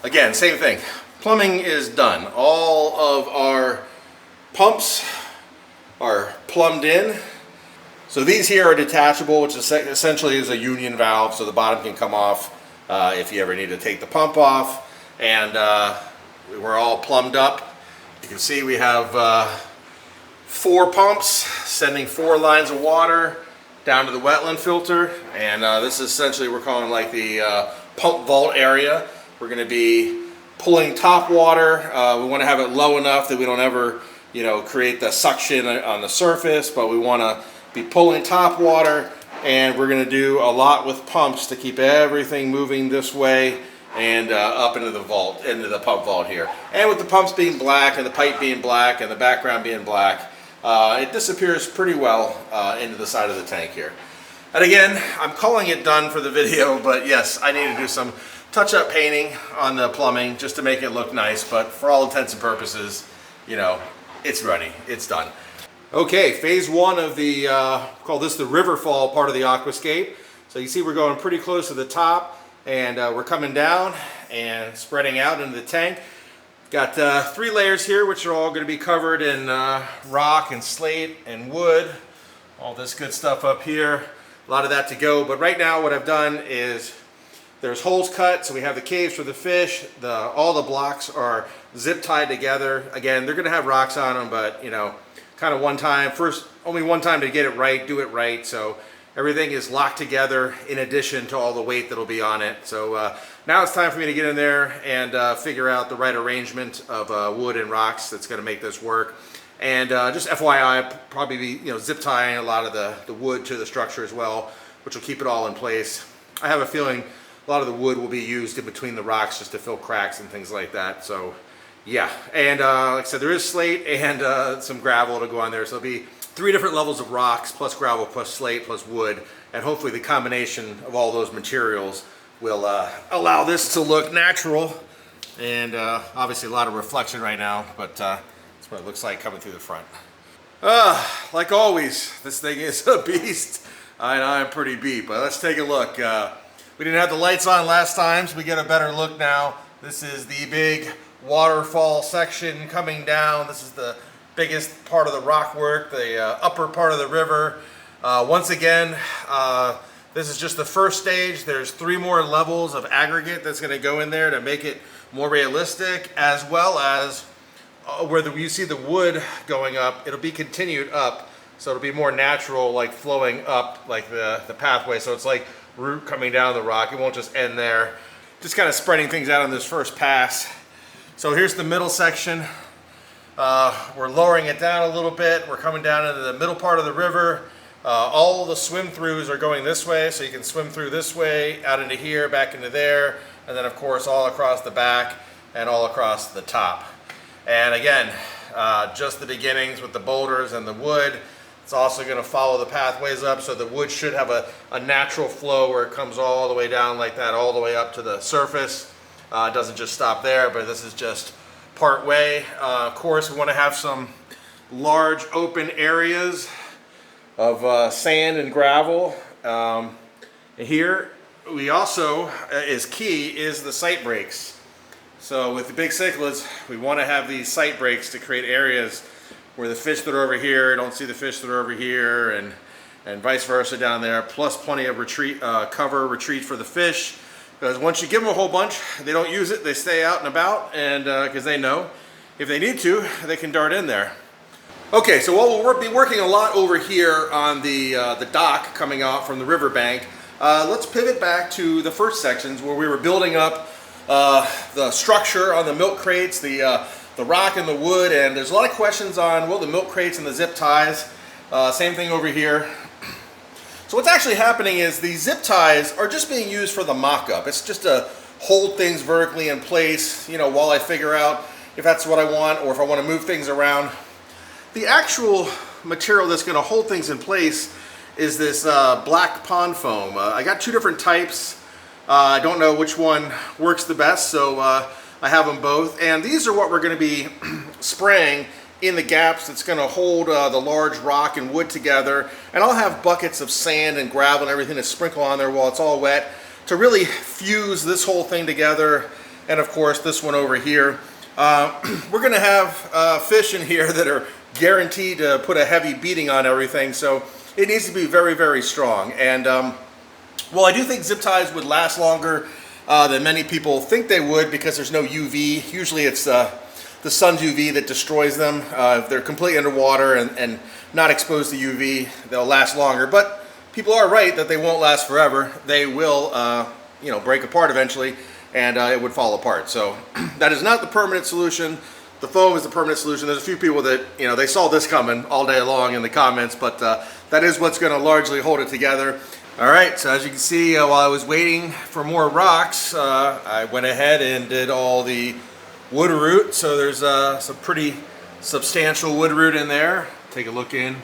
again, same thing. Plumbing is done. All of our pumps are plumbed in. So these here are detachable, which essentially is a union valve, so the bottom can come off if you ever need to take the pump off. And we're all plumbed up. You can see we have 4 pumps sending 4 lines of water down to the wetland filter. And this is essentially, we're calling like the pump vault area. We're going to be pulling top water. We want to have it low enough that we don't ever, you know, create the suction on the surface, but we want to be pulling top water, and we're going to do a lot with pumps to keep everything moving this way and up into the vault, into the pump vault here. And with the pumps being black and the pipe being black and the background being black, it disappears pretty well into the side of the tank here. And again, I'm calling it done for the video, but yes, I need to do some touch-up painting on the plumbing just to make it look nice, but for all intents and purposes, you know, it's ready, it's done. Okay, phase 1 of the, call this the Riverfall part of the Aquascape. So you see we're going pretty close to the top, and we're coming down and spreading out into the tank. Got 3 layers here, which are all going to be covered in rock and slate and wood. All this good stuff up here. A lot of that to go, but right now what I've done is there's holes cut, so we have the caves for the fish. All the blocks are zip tied together. Again, they're going to have rocks on them, but you know, kind of one time, only one time to get it right, do it right. So everything is locked together in addition to all the weight that'll be on it. So now it's time for me to get in there and figure out the right arrangement of wood and rocks that's going to make this work. And just FYI, probably be, you know, zip tying a lot of the wood to the structure as well, which will keep it all in place. I have a feeling a lot of the wood will be used in between the rocks just to fill cracks and things like that. So yeah, and like I said, there is slate and some gravel to go on there. So there'll be 3 different levels of rocks, plus gravel, plus slate, plus wood. And hopefully the combination of all those materials will allow this to look natural. And obviously a lot of reflection right now, but that's what it looks like coming through the front. Like always, this thing is a beast. I'm pretty beat, but let's take a look. We didn't have the lights on last time, so we get a better look now. This is the big waterfall section coming down. This is the biggest part of the rock work, the upper part of the river. Once again, this is just the first stage. There's 3 more levels of aggregate that's going to go in there to make it more realistic, as well as where you see the wood going up, it'll be continued up, so it'll be more natural, like flowing up like the pathway. So it's like root coming down the rock. It won't just end there. Just kind of spreading things out on this first pass. So here's the middle section. We're lowering it down a little bit. We're coming down into the middle part of the river. All the swim throughs are going this way, so you can swim through this way, out into here, back into there, and then of course all across the back and all across the top. And again, just the beginnings with the boulders and the wood. It's also going to follow the pathways up, so the wood should have a natural flow where it comes all the way down like that, all the way up to the surface. It doesn't just stop there, but this is just part way. Of course, we want to have some large open areas of sand and gravel. Here, we also, is key, is the sight breaks. So with the big cichlids, we want to have these sight breaks to create areas where the fish that are over here don't see the fish that are over here, and and vice versa down there, plus plenty of retreat, retreat for the fish. Because once you give them a whole bunch, they don't use it, they stay out and about, and because they know if they need to, they can dart in there. Okay, so we'll be working a lot over here on the dock coming out from the riverbank. Let's pivot back to the first sections where we were building up the structure on the milk crates, the rock and the wood, and there's a lot of questions on, well, the milk crates and the zip ties. Same thing over here. So what's actually happening is these zip ties are just being used for the mock-up. It's just to hold things vertically in place, you know, while I figure out if that's what I want or if I want to move things around. The actual material that's going to hold things in place is this black pond foam. I got two different types. I don't know which one works the best, so I have them both. And these are what we're going to be spraying in the gaps that's going to hold the large rock and wood together. And I'll have buckets of sand and gravel and everything to sprinkle on there while it's all wet to really fuse this whole thing together. And of course this one over here. We're going to have fish in here that are guaranteed to put a heavy beating on everything, so it needs to be very, very strong. And well, I do think zip ties would last longer than many people think they would because there's no UV. Usually it's the sun's UV that destroys them. If they're completely underwater and not exposed to UV, they'll last longer. But people are right that they won't last forever. They will, you know, break apart eventually, and it would fall apart. So that is not the permanent solution. The foam is the permanent solution. There's a few people that, you know, they saw this coming all day long in the comments, but that is what's going to largely hold it together. All right, so as you can see, while I was waiting for more rocks, I went ahead and did all the wood root. So there's some pretty substantial wood root in there. Take a look in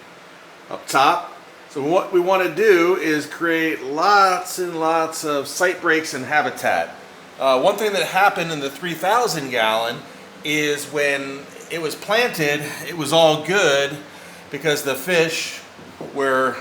up top. So what we want to do is create lots and lots of sight breaks and habitat. One thing that happened in the 3,000 gallon is when it was planted, it was all good because the fish were,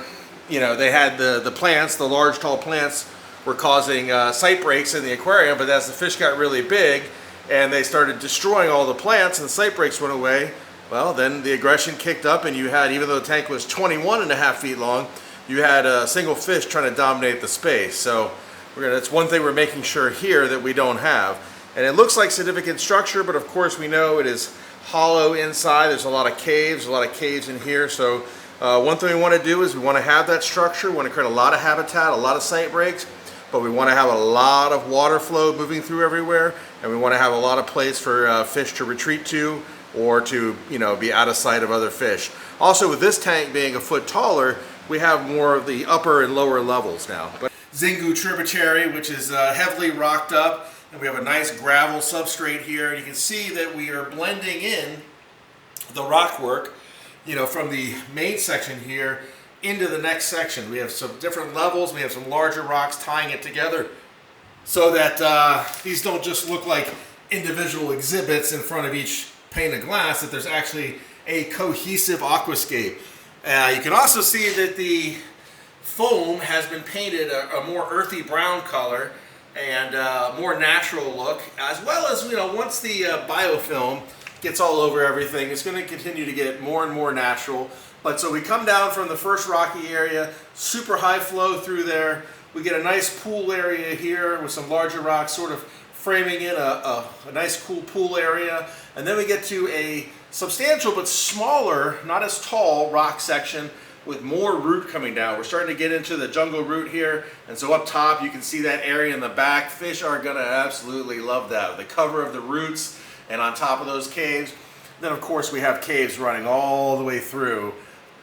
you know, they had the plants, the large tall plants were causing sight breaks in the aquarium. But as the fish got really big and they started destroying all the plants and the sight breaks went away, well, then the aggression kicked up, and you had, even though the tank was 21.5 feet long, you had a single fish trying to dominate the space. So that's one thing we're making sure here that we don't have. And it looks like significant structure, but of course we know it is hollow inside. There's a lot of caves in here. So one thing we want to do is we want to have that structure. We want to create a lot of habitat, a lot of sight breaks, but we want to have a lot of water flow moving through everywhere, and we want to have a lot of place for fish to retreat to or to, you know, be out of sight of other fish. Also, with this tank being a foot taller, we have more of the upper and lower levels now. But Xingu tributary, which is heavily rocked up, and we have a nice gravel substrate here. And you can see that we are blending in the rock work, you know, from the main section here into the next section. We have some different levels. We have some larger rocks tying it together so that these don't just look like individual exhibits in front of each pane of glass, that there's actually a cohesive aquascape. You can also see that the foam has been painted a more earthy brown color and more natural look, as well as, you know, once the biofilm gets all over everything, it's going to continue to get more and more natural. But so we come down from the first rocky area, super high flow through there. We get a nice pool area here with some larger rocks sort of framing in a nice cool pool area. And then we get to a substantial but smaller, not as tall rock section with more root coming down. We're starting to get into the jungle root here, and so up top you can see that area in the back. Fish are gonna absolutely love that, the cover of the roots and on top of those caves. Then of course we have caves running all the way through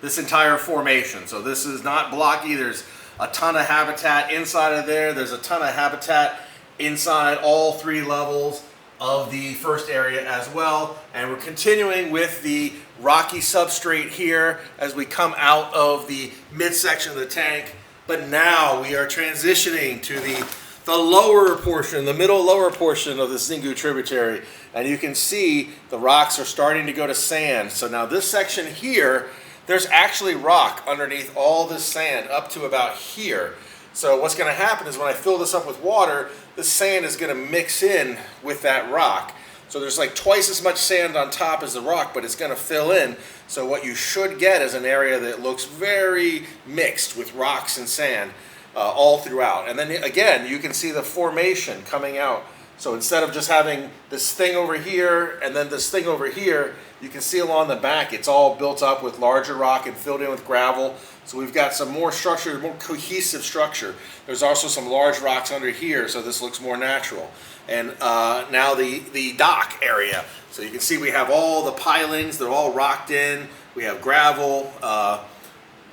this entire formation. So this is not blocky. There's a ton of habitat inside of there. There's a ton of habitat inside all three levels of the first area as well. And we're continuing with the rocky substrate here as we come out of the midsection of the tank. But now we are transitioning to the lower portion, the middle lower portion of the Xingu tributary. And you can see the rocks are starting to go to sand. So now this section here, there's actually rock underneath all this sand up to about here. So what's going to happen is when I fill this up with water, the sand is going to mix in with that rock. So there's like twice as much sand on top as the rock, but it's going to fill in. So what you should get is an area that looks very mixed with rocks and sand all throughout. And then again, you can see the formation coming out. So instead of just having this thing over here and then this thing over here, you can see along the back it's all built up with larger rock and filled in with gravel. So we've got some more structure, more cohesive structure. There's also some large rocks under here, so this looks more natural. And now the dock area. So you can see we have all the pilings, they're all rocked in. We have gravel,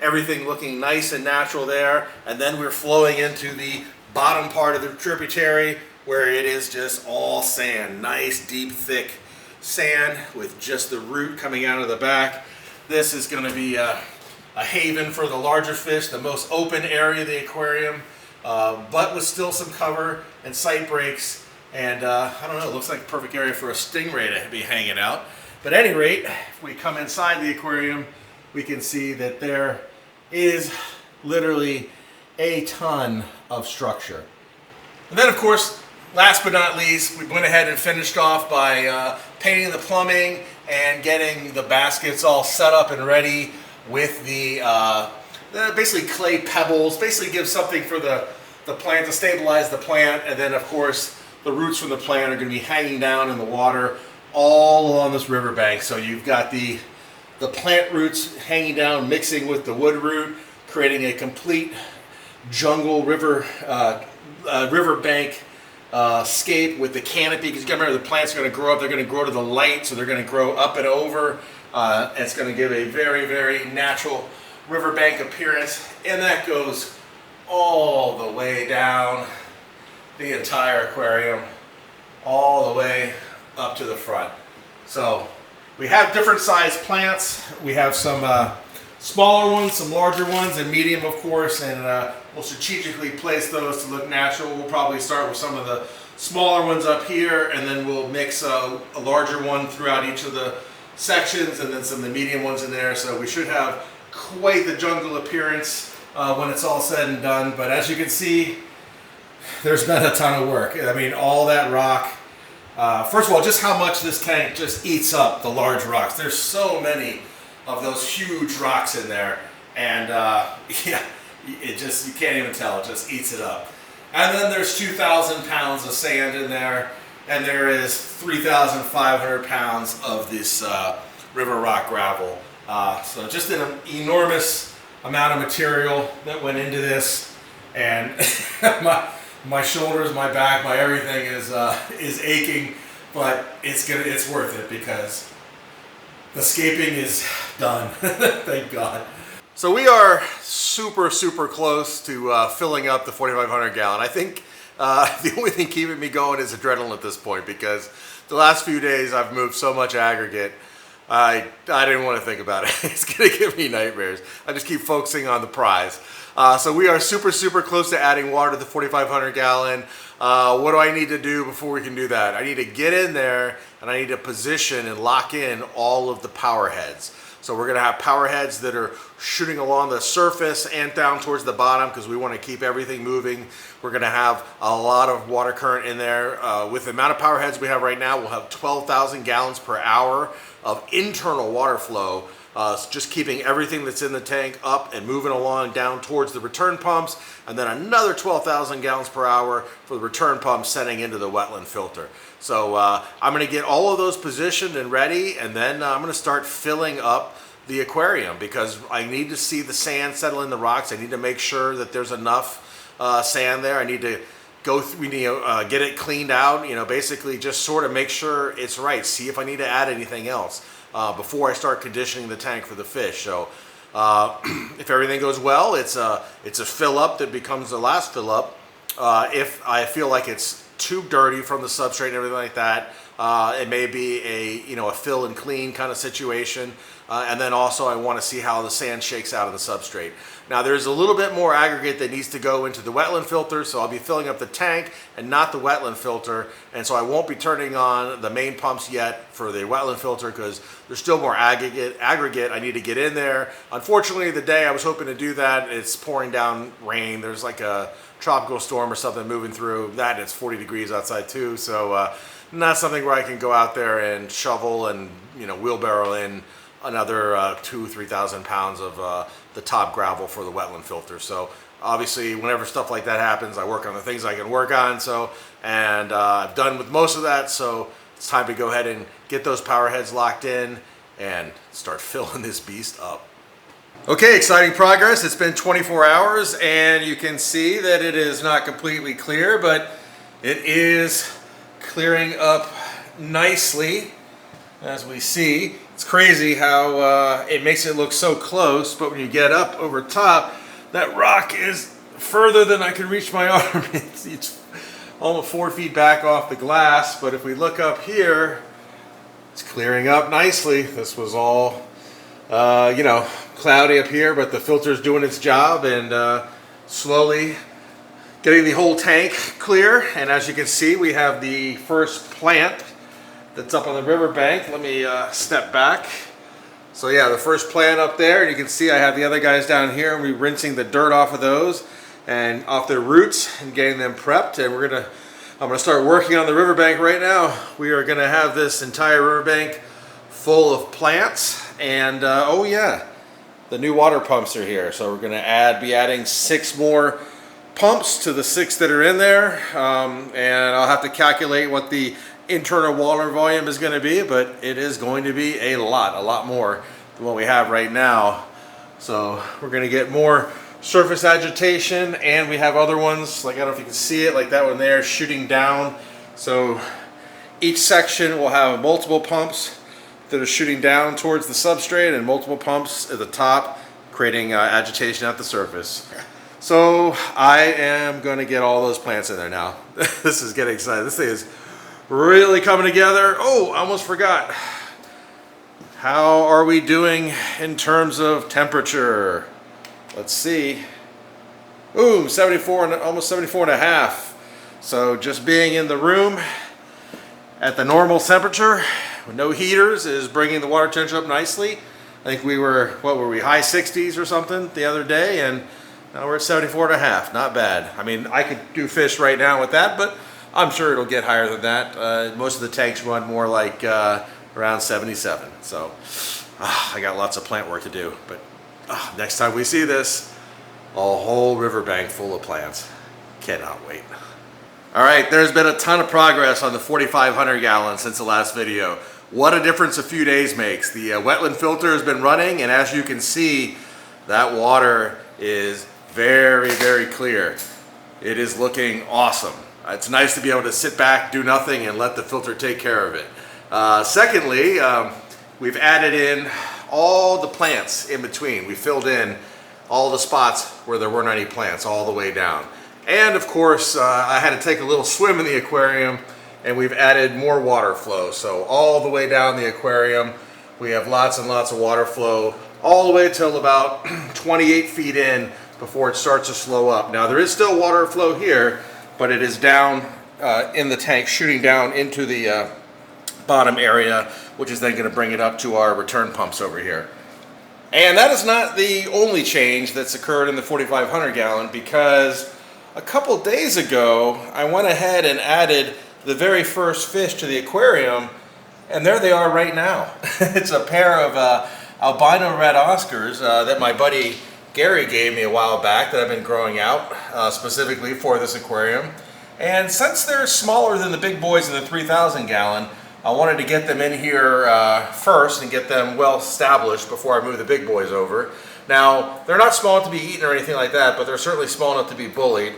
everything looking nice and natural there. And then we're flowing into the bottom part of the tributary where it is just all sand, nice, deep, thick sand with just the root coming out of the back. This is going to be a haven for the larger fish, the most open area of the aquarium, but with still some cover and sight breaks. And I don't know, it looks like a perfect area for a stingray to be hanging out. But at any rate, if we come inside the aquarium, we can see that there is literally a ton of structure. And then of course, last but not least, we went ahead and finished off by painting the plumbing and getting the baskets all set up and ready with the basically clay pebbles. Basically gives something for the plant to stabilize the plant, and then of course the roots from the plant are going to be hanging down in the water all along this riverbank. So you've got the plant roots hanging down, mixing with the wood root, creating a complete jungle riverbank scape with the canopy. Because you got to remember, the plants are going to grow up. They're going to grow to the light, so they're going to grow up and over. It's going to give a very, very natural riverbank appearance, and that goes all the way down the entire aquarium, all the way up to the front. So we have different sized plants. We have some smaller ones, some larger ones, and medium, of course, and we'll strategically place those to look natural. We'll probably start with some of the smaller ones up here, and then we'll mix a larger one throughout each of the sections, and then some of the medium ones in there. So we should have quite the jungle appearance when it's all said and done. But as you can see, there's been a ton of work. I mean, all that rock. First of all, just how much this tank just eats up the large rocks. There's so many of those huge rocks in there, and yeah, it just, you can't even tell. It just eats it up. And then there's 2,000 pounds of sand in there, and there is 3,500 pounds of this river rock gravel. So just an enormous amount of material that went into this, and my shoulders, my back, my everything is aching, but it's worth it because the scaping is done. Thank God. So we are super close to filling up the 4,500 gallon. I think the only thing keeping me going is adrenaline at this point, because the last few days I've moved so much aggregate. I didn't want to think about it. It's going to give me nightmares. I just keep focusing on the prize. So we are super close to adding water to the 4,500 gallon. What do I need to do before we can do that? I need to get in there, and I need to position and lock in all of the power heads. So we're going to have power heads that are shooting along the surface and down towards the bottom, because we want to keep everything moving. We're going to have a lot of water current in there. With the amount of power heads we have right now, we'll have 12,000 gallons per hour of internal water flow, just keeping everything that's in the tank up and moving along down towards the return pumps, and then another 12,000 gallons per hour for the return pumps sending into the wetland filter. So I'm going to get all of those positioned and ready, and then I'm going to start filling up the aquarium, because I need to see the sand settle in the rocks. I need to make sure that there's enough sand there. I need to go through, get it cleaned out, basically just sort of make sure it's right. See if I need to add anything else before I start conditioning the tank for the fish. So if everything goes well, it's a fill up that becomes the last fill up. If I feel like it's too dirty from the substrate and everything like that, it may be a fill and clean kind of situation. And then also I want to see how the sand shakes out of the substrate. Now there's a little bit more aggregate that needs to go into the wetland filter, so I'll be filling up the tank and not the wetland filter, and so I won't be turning on the main pumps yet for the wetland filter, because there's still more aggregate I need to get in there. Unfortunately, the day I was hoping to do that, it's pouring down rain. There's like a tropical storm or something moving through that, and it's 40 degrees outside too, so not something where I can go out there and shovel and, you know, wheelbarrow in another 2,000-3,000 pounds of the top gravel for the wetland filter. So obviously whenever stuff like that happens, I work on the things I can work on. And I've done with most of that, so it's time to go ahead and get those power heads locked in and start filling this beast up. Okay, exciting progress. It's been 24 hours and you can see that it is not completely clear, but it is clearing up nicely, as we see. It's crazy how it makes it look so close, but when you get up over top, that rock is further than I can reach my arm. It's almost 4 feet back off the glass, but if we look up here, it's clearing up nicely. This was all, you know, cloudy up here, but the filter's doing its job and slowly getting the whole tank clear. And as you can see, we have the first plant that's up on the riverbank. Let me step back. So yeah, the first plant up there, and you can see I have the other guys down here, and we're rinsing the dirt off of those and off their roots and getting them prepped. And I'm gonna start working on the riverbank right now. We are gonna have this entire riverbank full of plants, and oh yeah, the new water pumps are here. So we're gonna be adding 6 more pumps to the 6 that are in there, and I'll have to calculate what the internal water volume is going to be, but it is going to be a lot more than what we have right now. So we're going to get more surface agitation, and we have other ones, like I don't know if you can see it, like that one there shooting down. So each section will have multiple pumps that are shooting down towards the substrate and multiple pumps at the top, creating agitation at the surface. So I am going to get all those plants in there now. This is getting exciting. This thing is really coming together. Oh, I almost forgot. How are we doing in terms of temperature? Let's see. Boom, 74, almost 74 and a half. So just being in the room at the normal temperature with no heaters is bringing the water temperature up nicely. I think we were, what were we, high 60s or something the other day, and now we're at 74 and a half. Not bad. I mean, I could do fish right now with that, but I'm sure it'll get higher than that. Most of the tanks run more like around 77. So I got lots of plant work to do. But next time we see this, a whole riverbank full of plants. Cannot wait. All right, there's been a ton of progress on the 4,500 gallons since the last video. What a difference a few days makes. The wetland filter has been running, and as you can see, that water is very clear. It is looking awesome. It's nice to be able to sit back, do nothing, and let the filter take care of it. Secondly, we've added in all the plants in between. We filled in all the spots where there weren't any plants all the way down. And of course, I had to take a little swim in the aquarium, and we've added more water flow. So all the way down the aquarium, we have lots and lots of water flow, all the way till about 28 feet in before it starts to slow up. Now there is still water flow here, but it is down in the tank, shooting down into the bottom area, which is then going to bring it up to our return pumps over here. And that is not the only change that's occurred in the 4,500 gallon, because a couple days ago I went ahead and added the very first fish to the aquarium, and there they are right now. It's a pair of albino red Oscars that my buddy Gary gave me a while back that I've been growing out specifically for this aquarium. And since they're smaller than the big boys in the 3,000 gallon, I wanted to get them in here first and get them well established before I move the big boys over. Now, they're not small enough to be eaten or anything like that, but they're certainly small enough to be bullied.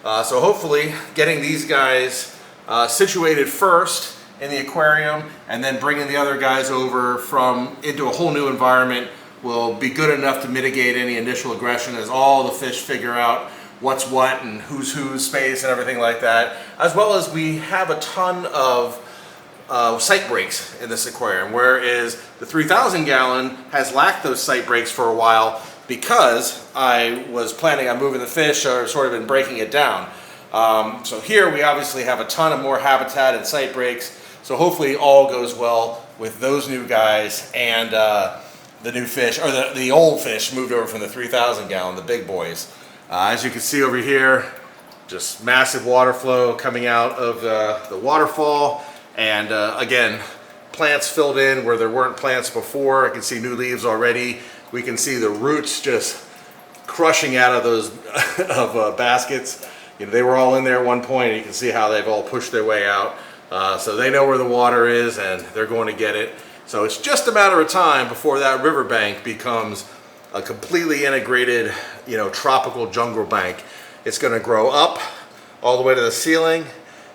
So hopefully getting these guys situated first in the aquarium and then bringing the other guys over into a whole new environment will be good enough to mitigate any initial aggression as all the fish figure out what's what and who's space and everything like that. As well as we have a ton of sight breaks in this aquarium, whereas the 3,000 gallon has lacked those sight breaks for a while because I was planning on moving the fish or sort of been breaking it down. So here we obviously have a ton of more habitat and sight breaks, so hopefully all goes well with those new guys and the new fish, or the old fish moved over from the 3,000 gallon, the big boys. As you can see over here, just massive water flow coming out of the waterfall, And again, plants filled in where there weren't plants before. I can see new leaves already. We can see the roots just crushing out of those baskets. You know, they were all in there at one point, and you can see how they've all pushed their way out. So they know where the water is, and they're going to get it. So it's just a matter of time before that riverbank becomes a completely integrated, you know, tropical jungle bank. It's going to grow up all the way to the ceiling.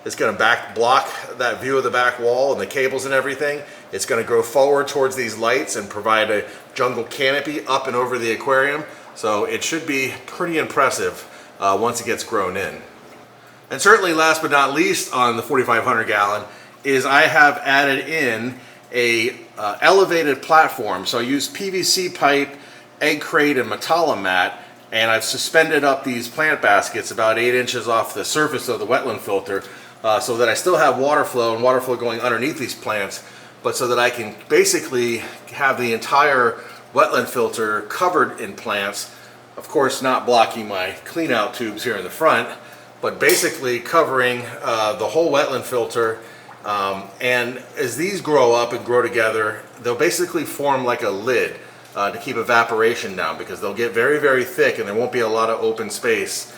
It's going to block that view of the back wall and the cables and everything. It's going to grow forward towards these lights and provide a jungle canopy up and over the aquarium. So it should be pretty impressive once it gets grown in. And certainly last but not least on the 4,500 gallon is I have added in a elevated platform. So I use PVC pipe, egg crate, and Matala mat, and I've suspended up these plant baskets about 8 inches off the surface of the wetland filter so that I still have water flow and water flow going underneath these plants, but so that I can basically have the entire wetland filter covered in plants. Of course, not blocking my clean out tubes here in the front, but basically covering the whole wetland filter. And as these grow up and grow together, they'll basically form like a lid to keep evaporation down, because they'll get very, very thick and there won't be a lot of open space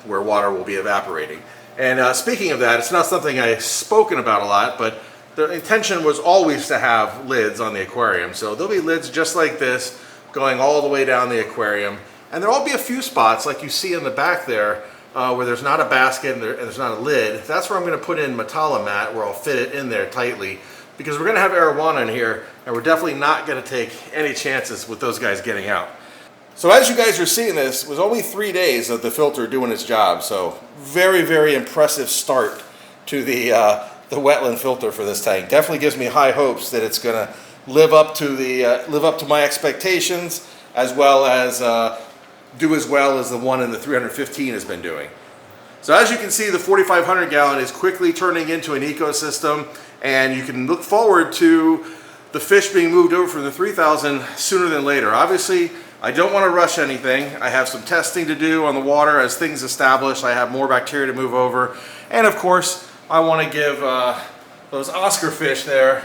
where water will be evaporating. And speaking of that, it's not something I've spoken about a lot, but the intention was always to have lids on the aquarium. So there'll be lids just like this going all the way down the aquarium. And there'll be a few spots like you see in the back there where there's not a basket and there's not a lid. That's where I'm going to put in Matala mat, where I'll fit it in there tightly, because we're going to have arowana in here, and we're definitely not going to take any chances with those guys getting out. So as you guys are seeing this, it was only 3 days of the filter doing its job. So very, very impressive start to the wetland filter for this tank. Definitely gives me high hopes that it's going to live up to my expectations, as well as do as well as the one in the 315 has been doing. So as you can see, the 4,500 gallon is quickly turning into an ecosystem, and you can look forward to the fish being moved over from the 3,000 sooner than later. Obviously, I don't want to rush anything. I have some testing to do on the water. As things establish, I have more bacteria to move over. And of course, I want to give those Oscar fish there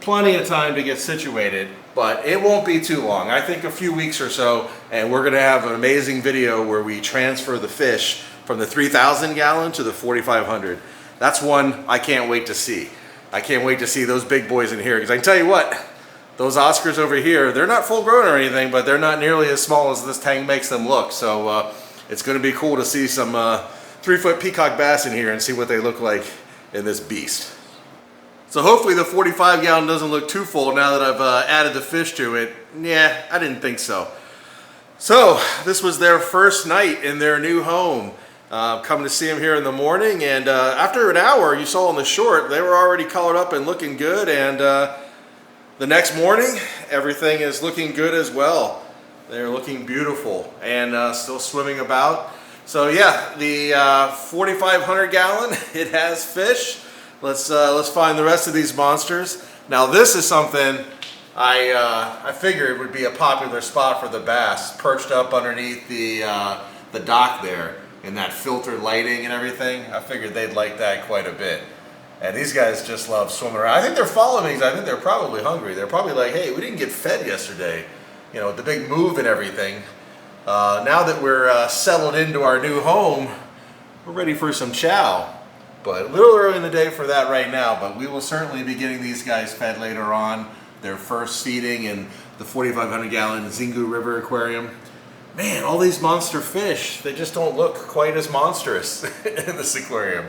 plenty of time to get situated, but it won't be too long. I think a few weeks or so, and we're going to have an amazing video where we transfer the fish from the 3,000 gallon to the 4,500. That's one I can't wait to see. I can't wait to see those big boys in here, because I can tell you what, those Oscars over here, they're not full grown or anything, but they're not nearly as small as this tank makes them look. So it's going to be cool to see some 3-foot peacock bass in here and see what they look like in this beast. So hopefully the 45 gallon doesn't look too full now that I've added the fish to it. Yeah, I didn't think so. So this was their first night in their new home. Coming to see them here in the morning, and after an hour, you saw on the short, they were already colored up and looking good. And the next morning, everything is looking good as well. They're looking beautiful and still swimming about. So yeah, the 4,500 gallon, it has fish. Let's find the rest of these monsters. Now this is something I figured would be a popular spot for the bass, perched up underneath the dock there, and that filtered lighting and everything. I figured they'd like that quite a bit. And these guys just love swimming around. I think they're following me because I think they're probably hungry. They're probably like, hey, we didn't get fed yesterday. You know, with the big move and everything. Now that we're settled into our new home, we're ready for some chow. But a little early in the day for that right now, but we will certainly be getting these guys fed later on. Their first feeding in the 4,500 gallon Xingu River Aquarium. Man, all these monster fish, they just don't look quite as monstrous in this aquarium.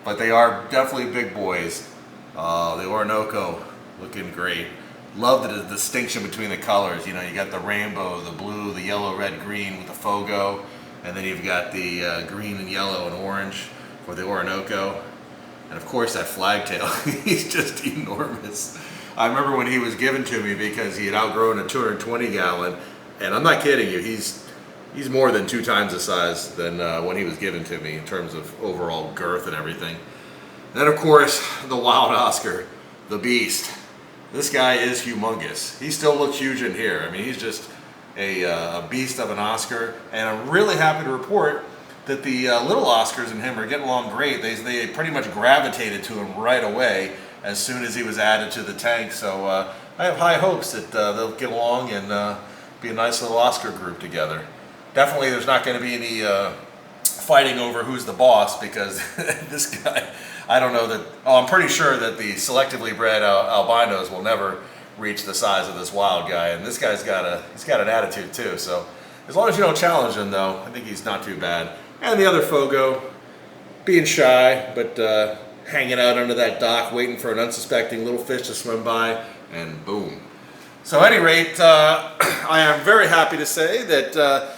But they are definitely big boys. The Orinoco, looking great. Love the distinction between the colors. You know, you got the rainbow, the blue, the yellow, red, green with the Fogo. And then you've got the green and yellow and orange for the Orinoco. And of course that flagtail, he's just enormous. I remember when he was given to me because he had outgrown a 220 gallon. And I'm not kidding you, he's more than 2 times the size than when he was given to me in terms of overall girth and everything. And then of course, the wild Oscar, the beast. This guy is humongous. He still looks huge in here. I mean, he's just a beast of an Oscar. And I'm really happy to report that the little Oscars and him are getting along great. They pretty much gravitated to him right away as soon as he was added to the tank. So I have high hopes that they'll get along and be a nice little Oscar group together. Definitely there's not going to be any fighting over who's the boss, because this guy, I don't know that, I'm pretty sure that the selectively bred albinos will never reach the size of this wild guy, and this guy's got an attitude too. So as long as you don't challenge him though, I think he's not too bad. And the other Fogo, being shy, but hanging out under that dock, waiting for an unsuspecting little fish to swim by, and boom. So at any rate, I am very happy to say that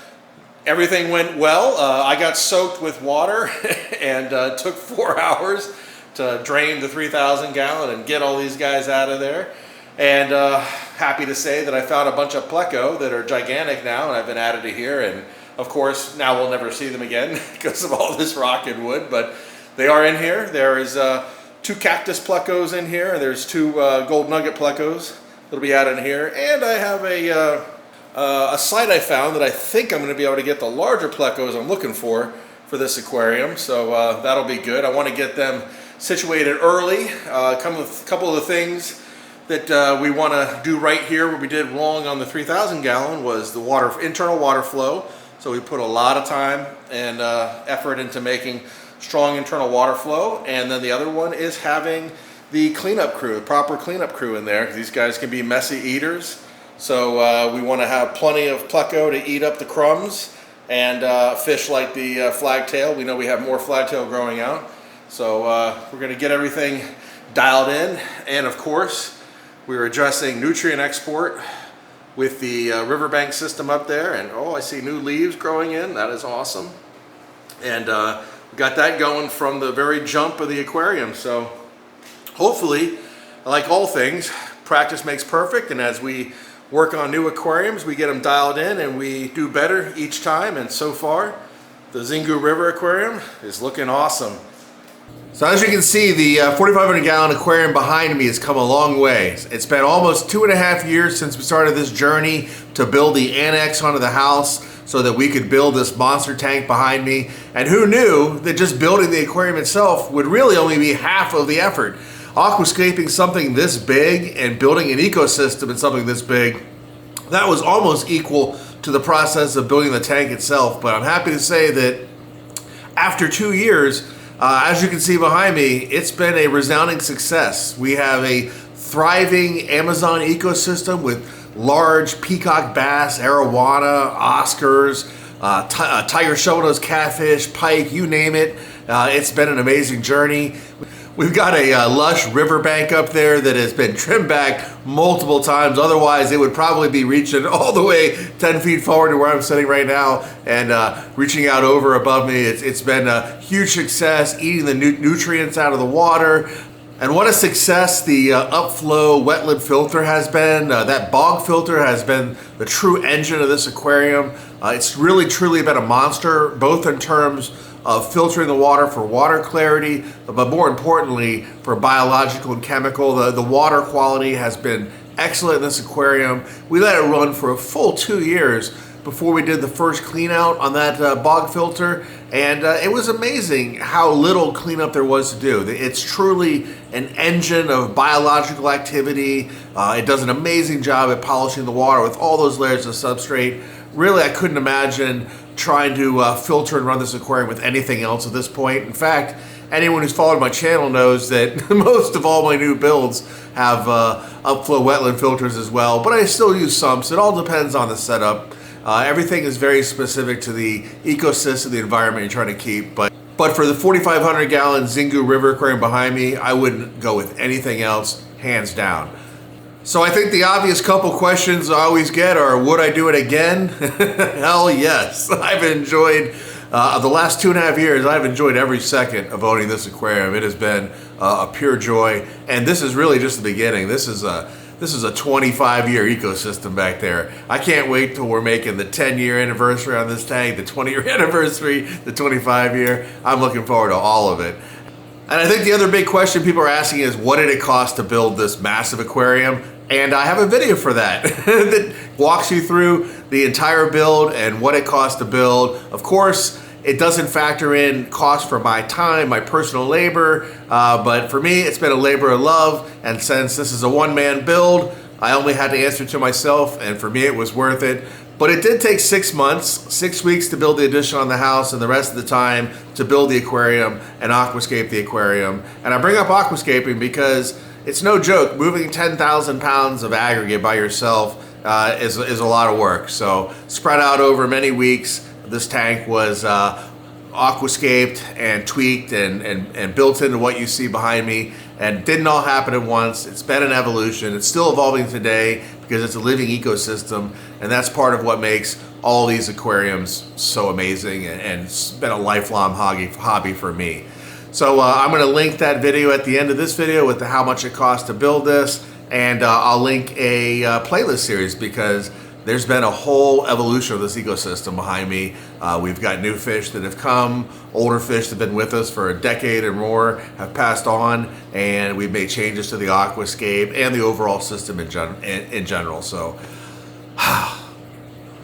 everything went well. I got soaked with water and took 4 hours to drain the 3,000 gallon and get all these guys out of there. And happy to say that I found a bunch of pleco that are gigantic now, and I've been added to here. And of course, now we'll never see them again because of all this rock and wood, but they are in here. There is 2 cactus plecos in here, and there's 2 gold nugget plecos that'll be added in here. And I have a site I found that I think I'm going to be able to get the larger plecos I'm looking for this aquarium. So that'll be good. I want to get them situated early. Come with a couple of the things that we want to do right here. What we did wrong on the 3,000 gallon was the internal water flow. So we put a lot of time and effort into making strong internal water flow. And then the other one is having the cleanup crew, the proper cleanup crew in there. These guys can be messy eaters. So we want to have plenty of pleco to eat up the crumbs, and fish like the flagtail. We know we have more flagtail growing out. So we're going to get everything dialed in. And of course, we're addressing nutrient export with the Riverbank system up there. And oh, I see new leaves growing in. That is awesome. And we got that going from the very jump of the aquarium. So hopefully, like all things, practice makes perfect. And as we work on new aquariums, we get them dialed in and we do better each time. And so far, the Xingu River Aquarium is looking awesome. So as you can see, the 4,500 gallon aquarium behind me has come a long way. It's been almost 2.5 years since we started this journey to build the annex onto the house so that we could build this monster tank behind me. And who knew that just building the aquarium itself would really only be half of the effort. Aquascaping something this big and building an ecosystem in something this big, that was almost equal to the process of building the tank itself. But I'm happy to say that after 2 years, as you can see behind me, it's been a resounding success. We have a thriving Amazon ecosystem with large peacock bass, arowana, Oscars, tiger shovelnose catfish, pike, you name it. It's been an amazing journey. We've got a lush riverbank up there that has been trimmed back multiple times. Otherwise, it would probably be reaching all the way 10 feet forward to where I'm sitting right now and reaching out over above me. It's been a huge success, eating the nutrients out of the water. And what a success the upflow wetland filter has been. That bog filter has been the true engine of this aquarium. It's really, truly been a monster, both in terms of filtering the water for water clarity, but more importantly, for biological and chemical. The water quality has been excellent in this aquarium. We let it run for a full 2 years before we did the first clean out on that bog filter, and it was amazing how little cleanup there was to do. It's truly an engine of biological activity. It does an amazing job at polishing the water with all those layers of substrate. Really, I couldn't imagine trying to filter and run this aquarium with anything else at this point. In fact, anyone who's followed my channel knows that most of all my new builds have upflow wetland filters as well, but I still use sumps. It all depends on the setup. Everything is very specific to the ecosystem, the environment you're trying to keep. But for the 4,500 gallon Xingu River Aquarium behind me, I wouldn't go with anything else, hands down. So I think the obvious couple questions I always get are, would I do it again? Hell yes. I've enjoyed, the last 2.5 years, I've enjoyed every second of owning this aquarium. It has been a pure joy. And this is really just the beginning. This is a 25-year ecosystem back there. I can't wait till we're making the 10-year anniversary on this tank, the 20-year anniversary, the 25-year. I'm looking forward to all of it. And I think the other big question people are asking is, what did it cost to build this massive aquarium? And I have a video for that that walks you through the entire build and what it cost to build. Of course, it doesn't factor in cost for my time, my personal labor, but for me, it's been a labor of love, and since this is a one-man build, I only had to answer to myself, and for me, it was worth it. But it did take 6 months, 6 weeks to build the addition on the house, and the rest of the time to build the aquarium and aquascape the aquarium. And I bring up aquascaping because it's no joke. Moving 10,000 pounds of aggregate by yourself is a lot of work. So spread out over many weeks, this tank was aquascaped and tweaked and built into what you see behind me, and didn't all happen at once. It's been an evolution. It's still evolving today because it's a living ecosystem, and that's part of what makes all these aquariums so amazing, and it's been a lifelong hobby for me. So I'm going to link that video at the end of this video with how much it costs to build this, and I'll link a playlist series because there's been a whole evolution of this ecosystem behind me. We've got new fish that have come, older fish that have been with us for a decade or more have passed on, and we've made changes to the aquascape and the overall system in general. So,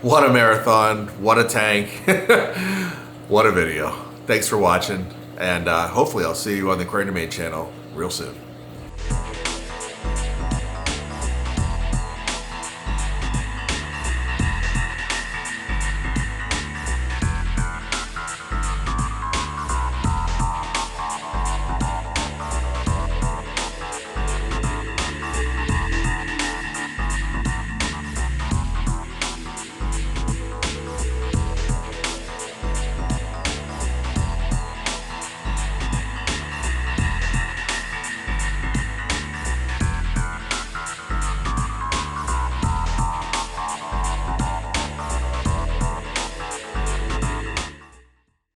what a marathon, what a tank, what a video. Thanks for watching, and hopefully I'll see you on the Aquarium Domain channel real soon.